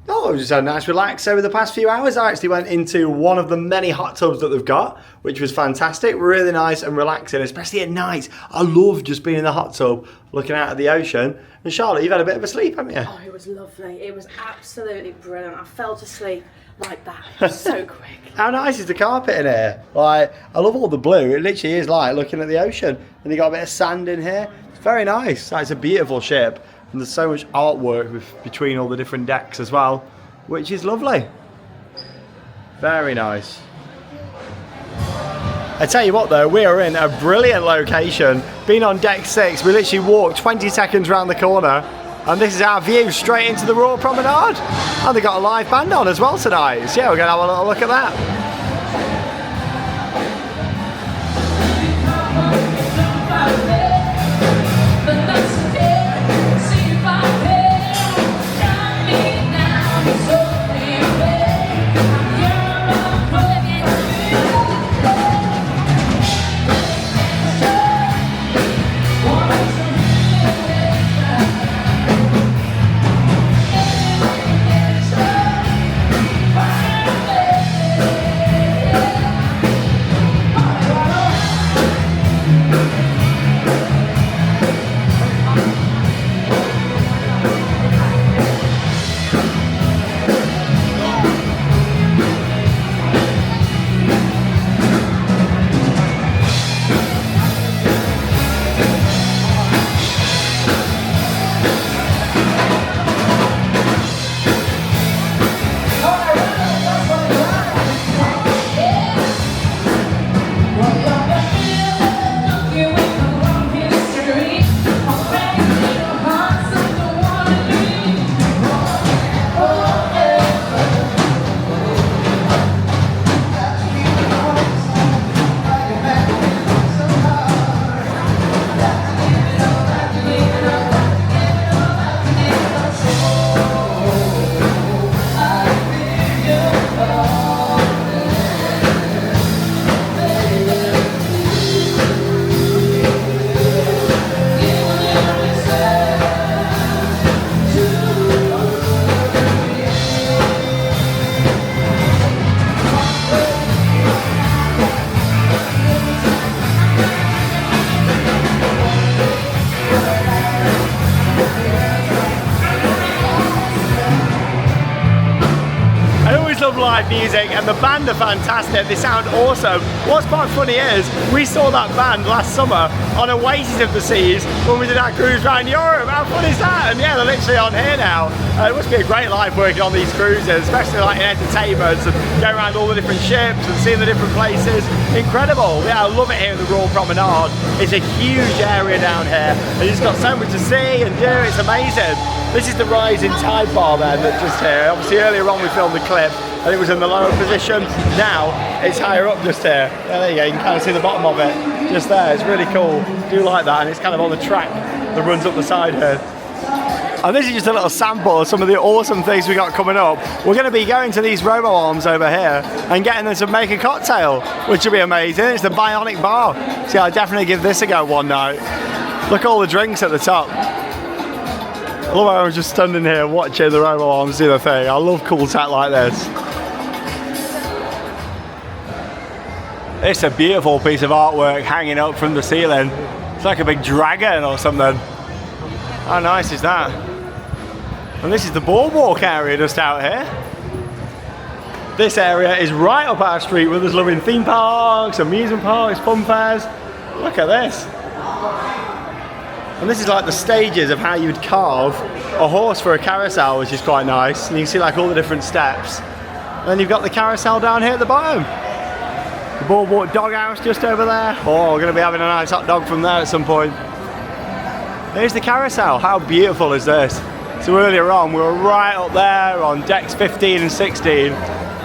Speaker 1: Oh, it was just a nice relax over the past few hours. I actually went into one of the many hot tubs that they've got, which was fantastic, really nice and relaxing, especially at night. I love just being in the hot tub, looking out at the ocean. And Charlotte, you've had a bit of a sleep, haven't you?
Speaker 2: Oh, it was lovely. It was absolutely brilliant. I fell to sleep like that, so quick.
Speaker 1: How nice is the carpet in here? Like, I love all the blue. It literally is like looking at the ocean. And you got a bit of sand in here. It's very nice. It's a beautiful ship. And there's so much artwork between all the different decks as well, which is lovely. Very nice. I tell you what though, we are in a brilliant location. Being on deck 6, we literally walked 20 seconds round the corner, and this is our view straight into the Royal Promenade. And they've got a live band on as well tonight. So yeah, we're going to have a little look at that. live music, and the band are fantastic. They sound awesome. What's quite funny is we saw that band last summer on Oasis of the Seas when we did our cruise around Europe. How fun is that? And yeah, they're literally on here now. It must be a great life working on these cruises, especially like in entertainment and going around all the different ships and seeing the different places. Incredible. Yeah, I love it here in the Royal Promenade. It's a huge area down here, and it's got so much to see and do. It's amazing. This is the rising tide bar then that's just here. Obviously earlier on we filmed the clip and it was in the lower position. Now it's higher up just here. Yeah, there you go, you can kind of see the bottom of it just there. It's really cool. I do like that, and it's kind of on the track that runs up the side here. And this is just a little sample of some of the awesome things we got coming up. We're going to be going to these robo-arms over here and getting them to make a cocktail, which will be amazing. It's the Bionic Bar. So I'll definitely give this a go one night. Look at all the drinks at the top. I love how I was just standing here watching the robo-arms do the thing. I love cool tech like this. It's a beautiful piece of artwork hanging up from the ceiling. It's like a big dragon or something. How nice is that? And this is the boardwalk area just out here. This area is right up our street where there's loving theme parks, amusement parks, fun fairs. Look at this. And this is like the stages of how you'd carve a horse for a carousel, which is quite nice. And you can see like all the different steps. And then you've got the carousel down here at the bottom. The boardwalk doghouse just over there. Oh, we're going to be having a nice hot dog from there at some point. There's the carousel. How beautiful is this? So earlier on, we were right up there on decks 15 and 16.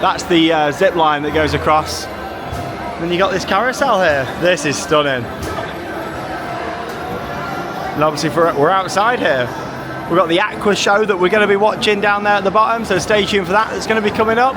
Speaker 1: That's the zip line that goes across. And then you got this carousel here. This is stunning. And obviously we're outside here. We've got the Aqua show that we're going to be watching down there at the bottom, so stay tuned for that. That's going to be coming up.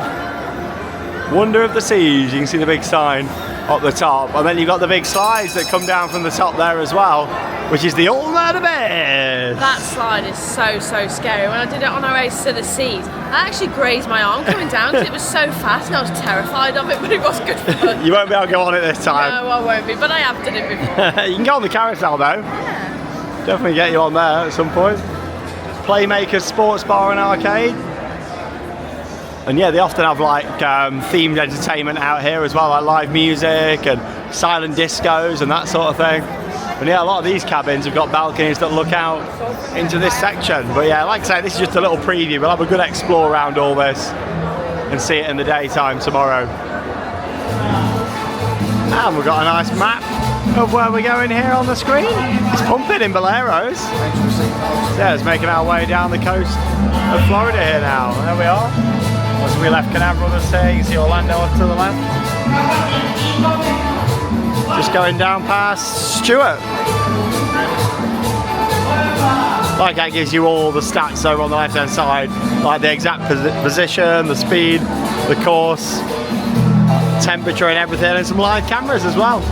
Speaker 1: Wonder of the Seas, you can see the big sign up the top. And then you've got the big slides that come down from the top there as well, which is the All-Night Abyss.
Speaker 2: That slide is so scary. When I did it on our Oasis of the Seas, I actually grazed my arm coming down because it was so fast and I was terrified of it, but it was good fun.
Speaker 1: You won't be able to go on it this time.
Speaker 2: No, I won't be, but I have done it before.
Speaker 1: You can go on the carousel though.
Speaker 2: Yeah.
Speaker 1: Definitely get you on there at some point. Playmakers Sports Bar and Arcade. And yeah, they often have like themed entertainment out here as well, like live music and silent discos and that sort of thing. And yeah, a lot of these cabins have got balconies that look out into this section. But yeah, like I say, this is just a little preview. We'll have a good explore around all this and see it in the daytime tomorrow. And we've got a nice map of where we're going here on the screen. It's pumping in Boleros. Yeah, it's making our way down the coast of Florida here now. There we are. Once we left Canaveral this here, you can see Orlando off to the left. Just going down past Stewart. Like that gives you all the stats over on the left hand side, like the exact position, the speed, the course, temperature and everything, and some live cameras as well.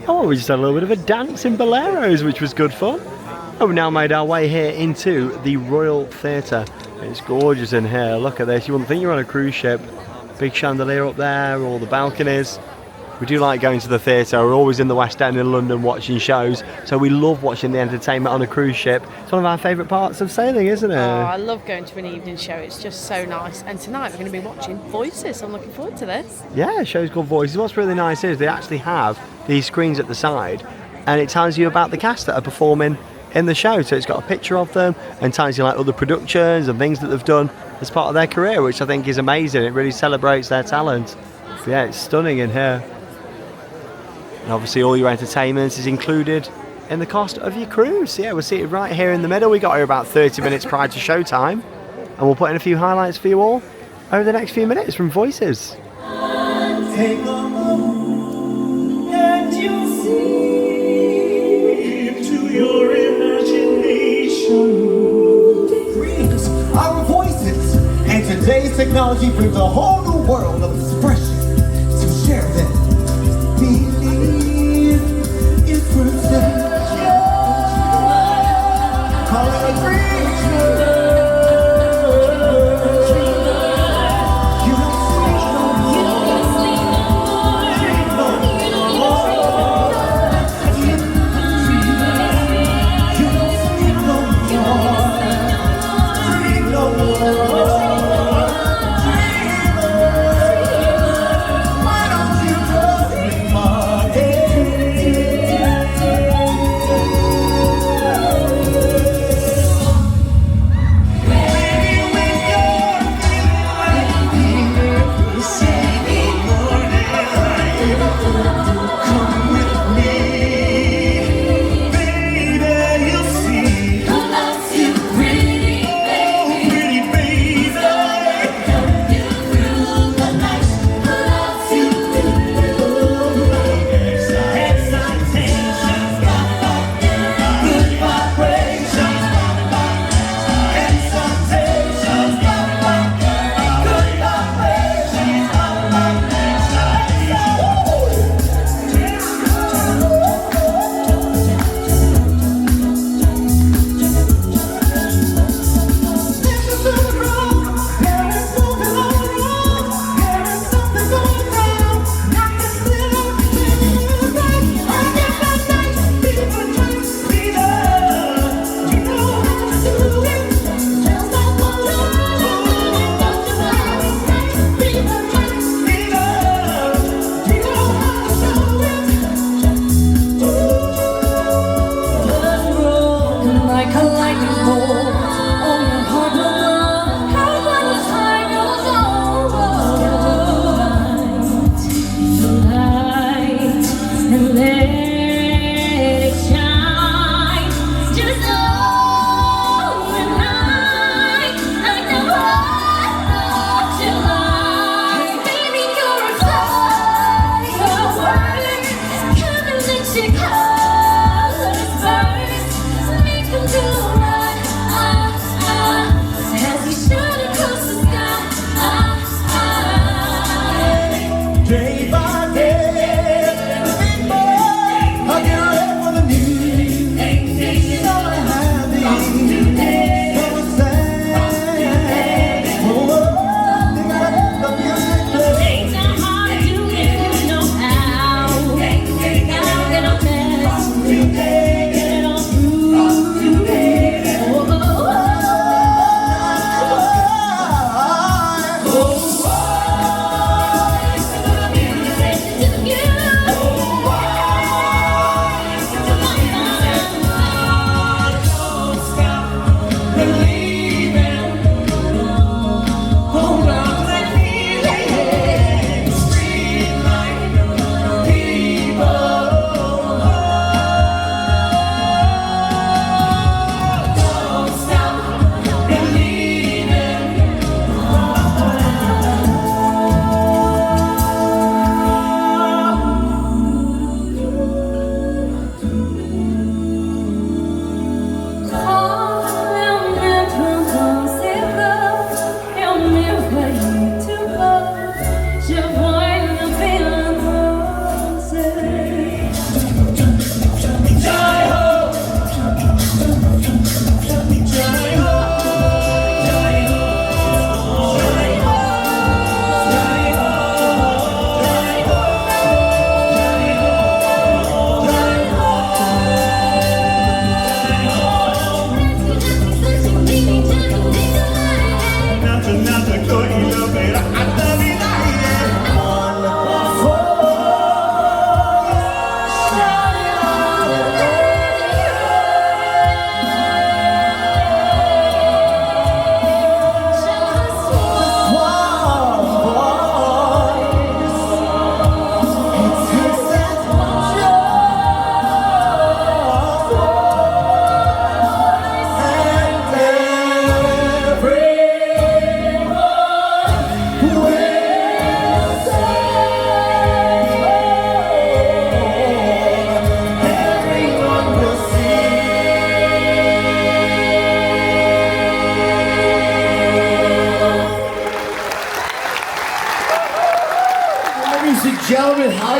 Speaker 1: Oh, we just had a little bit of a dance in Boleros, which was good fun. And we've now made our way here into the Royal Theatre. It's gorgeous in here. Look at this. You wouldn't think you're on a cruise ship. Big chandelier up there, all the balconies. We do like going to the theatre. We're always in the West End in London watching shows, so we love watching the entertainment on a cruise ship. It's one of our favourite parts of sailing, isn't it?
Speaker 2: Oh, I love going to an evening show. It's just so nice. And tonight we're going to be watching Voices. I'm looking forward to this.
Speaker 1: Yeah, the show's called Voices. What's really nice is they actually have these screens at the side, and it tells you about the cast that are performing in the show. So it's got a picture of them and tells you like other productions and things that they've done as part of their career, which I think is amazing. It really celebrates their talent. But yeah, it's stunning in here. And obviously all your entertainment is included in the cost of your cruise. Yeah, we're seated right here in the middle. We got here about 30 minutes prior to showtime, and we'll put in a few highlights for you all over the next few minutes from Voices.
Speaker 4: Take a moment and you'll see into your imagination. Dreams are voices, and today's technology brings a whole new world of expression to share them. Believe in perception. Call it a dream. You don't sleep no more. Dream no more. You don't sleep no more. Dream no more. Dream.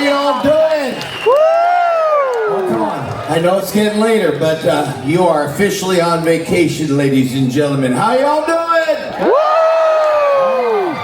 Speaker 4: y'all doing? Oh, come on. I know it's getting later, but you are officially on vacation, ladies and gentlemen. How y'all doing?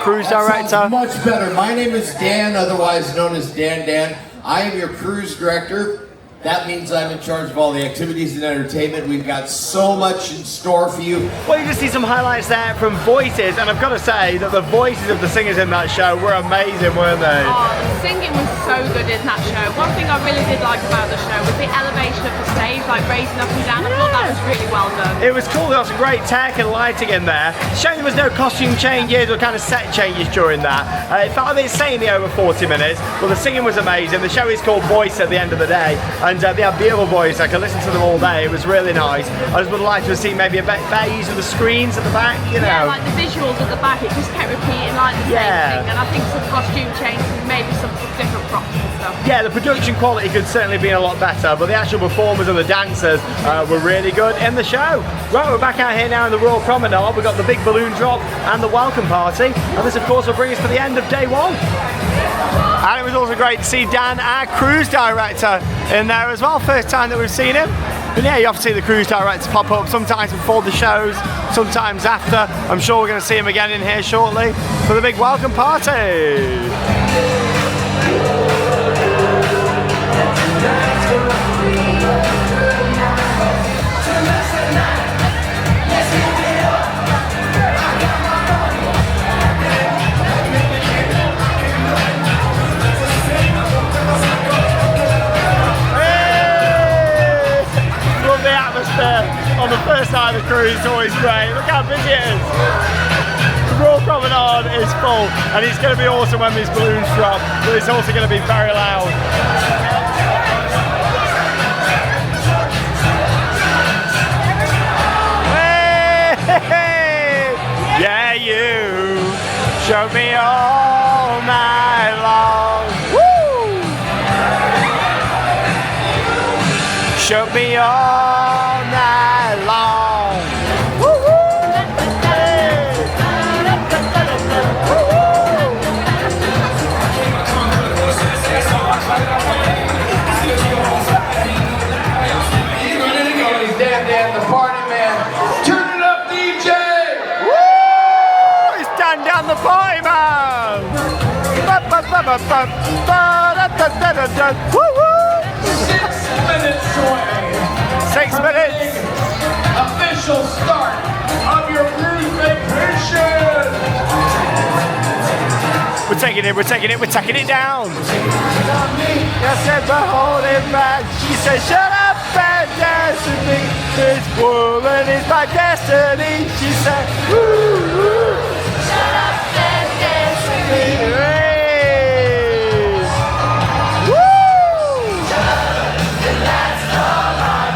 Speaker 1: Cruise
Speaker 4: That
Speaker 1: director.
Speaker 4: sounds much better. My name is Dan, otherwise known as Dan. I am your cruise director. That means I'm in charge of all the activities and entertainment. We've got so much in store for you.
Speaker 1: Well, you just see some highlights there from voices, and I've got to say that the voices of the singers in that show were amazing, weren't they?
Speaker 2: Oh, the singing was so good in that show. One thing I really did like about the show was the elevation of the stage, like raising up and down. I thought that was really well done.
Speaker 1: It was cool. There was some great tech and lighting in there. Shame there was no costume changes or kind of set changes during that. It felt a bit samey over 40 minutes, but the singing was amazing. The show is called Voice at the end of the day, and they have beautiful voices. I could listen to them all day. It was really nice. I just would like to have seen maybe a bit better use of the screens at the back, you know.
Speaker 2: Yeah, like the visuals at the back, it just kept repeating like the same thing. And I think some costume changes, maybe some different props and stuff.
Speaker 1: Yeah, the production quality could certainly have been a lot better, but the actual performers and the dancers were really good in the show. Right, we're back out here now in the Royal Promenade. We've got the big balloon drop and the welcome party, and this of course will bring us to the end of day one. And it was also great to see Dan, our cruise director, in there as well. First time that we've seen him. But yeah, you have to see the cruise directors pop up sometimes before the shows, sometimes after. I'm sure we're going to see him again in here shortly for the big welcome party. On the first side of the cruise is always great. Look how busy it is. The Royal Promenade is full, and it's going to be awesome when these balloons drop, but it's also going to be very loud. Hey, yeah, you show me all night long. Woo! Show me all night long. Woo-hoo! Hey! Woo-hoo!
Speaker 3: He's Dan, the party man. Turn it up, DJ!
Speaker 1: Woo! It's Dan the party man. Woo-hoo!
Speaker 3: 6 minutes away.
Speaker 1: 6 minutes.
Speaker 3: Official start of your cruise vacation.
Speaker 1: We're taking it down. I said, but hold it back. She said, shut up and dance with me. This woman is my destiny. She said, woo, woo. Shut up and dance with me. Hey. Woo. Shut up and that's all I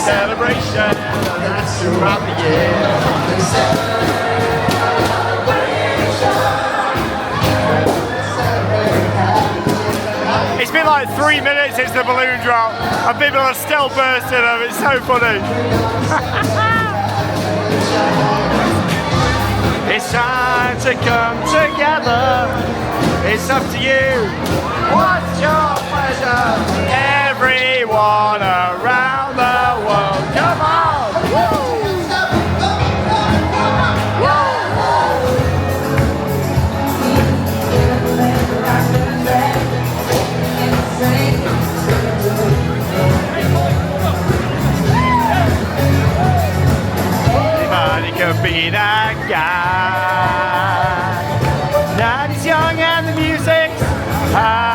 Speaker 1: celebration that's throughout the year. like 3 minutes since the balloon drop, and people are still bursting them. It's so funny. It's time to come together. It's up to you. What's your pleasure? Everyone around the world, come on! Woo! Anybody could be that guy. Night is young and the music's high.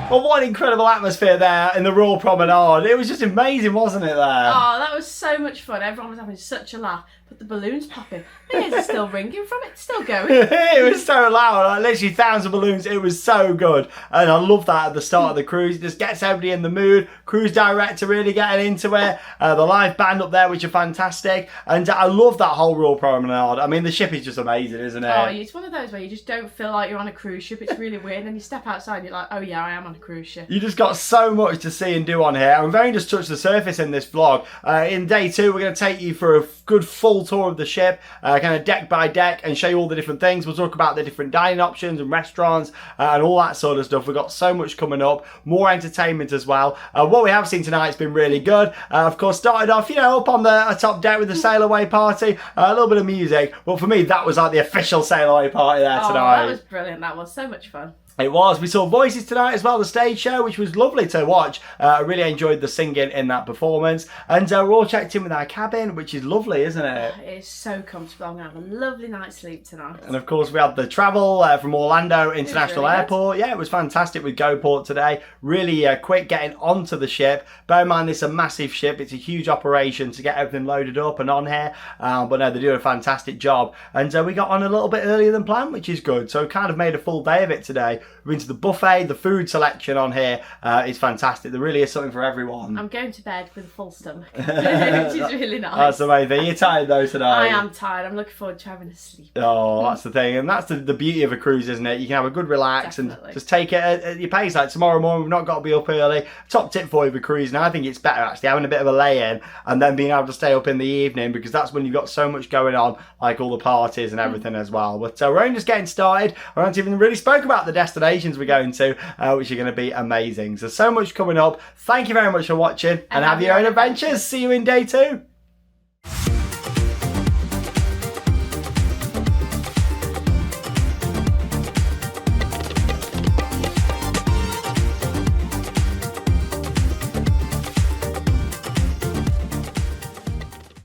Speaker 1: Well, what an incredible atmosphere there in the Royal Promenade. It was just amazing, wasn't it, there?
Speaker 2: Oh, that was so much fun. Everyone was having such a laugh. But the balloons popping. The ears are still ringing from it. It's still going.
Speaker 1: It was so loud. Like, literally thousands of balloons. It was so good. And I love that at the start of the cruise. It just gets everybody in the mood. Cruise director really getting into it. The live band up there, which are fantastic. And I love that whole Royal Promenade. I mean, the ship is just amazing, isn't it?
Speaker 2: Oh, it's one of those where you just don't feel like you're on a cruise ship. It's really weird. And then you step outside and you're like, oh yeah, I am on a cruise ship.
Speaker 1: You just got so much to see and do on here. And we've only just touched the surface in this vlog. In day 2, we're going to take you for a good full tour of the ship, kind of deck by deck, and show you all the different things. We'll talk about the different dining options and restaurants and all that sort of stuff. We've got so much coming up, more entertainment as well. What we have seen tonight has been really good. Of course, started off, you know, up on the top deck with the sail away party, a little bit of music. But for me, that was like the official sail away party there tonight.
Speaker 2: That was brilliant. That was so much fun.
Speaker 1: It was. We saw Voices tonight as well, the stage show, which was lovely to watch. I really enjoyed the singing in that performance. And we're all checked in with our cabin, which is lovely, isn't it?
Speaker 2: It is so comfortable. I'm going to have a lovely night's sleep tonight.
Speaker 1: And of course, we had the travel from Orlando International
Speaker 2: really
Speaker 1: Airport. Yeah, it was fantastic with GoPort today. Really quick getting onto the ship. Bear in mind, this is a massive ship. It's a huge operation to get everything loaded up and on here. But no, they do a fantastic job. And we got on a little bit earlier than planned, which is good. So we kind of made a full day of it today. We've been to the buffet. The food selection on here is fantastic. There really is something for everyone.
Speaker 2: I'm going to bed with a full stomach, which is really nice.
Speaker 1: That's amazing. You're tired though tonight?
Speaker 2: I am tired. I'm looking forward to having a sleep.
Speaker 1: Oh, that's the thing. And that's the beauty of a cruise, isn't it? You can have a good relax
Speaker 2: Definitely.
Speaker 1: and just take it at your pace. Like tomorrow morning, we've not got to be up early. Top tip for you for cruising, I think it's better actually having a bit of a lay-in and then being able to stay up in the evening, because that's when you've got so much going on, like all the parties and everything as well. But we're only just getting started. We haven't even really spoke about the destinations we're going to, which are going to be amazing. So much coming up. Thank you very much for watching and have your own adventures. See you in day 2.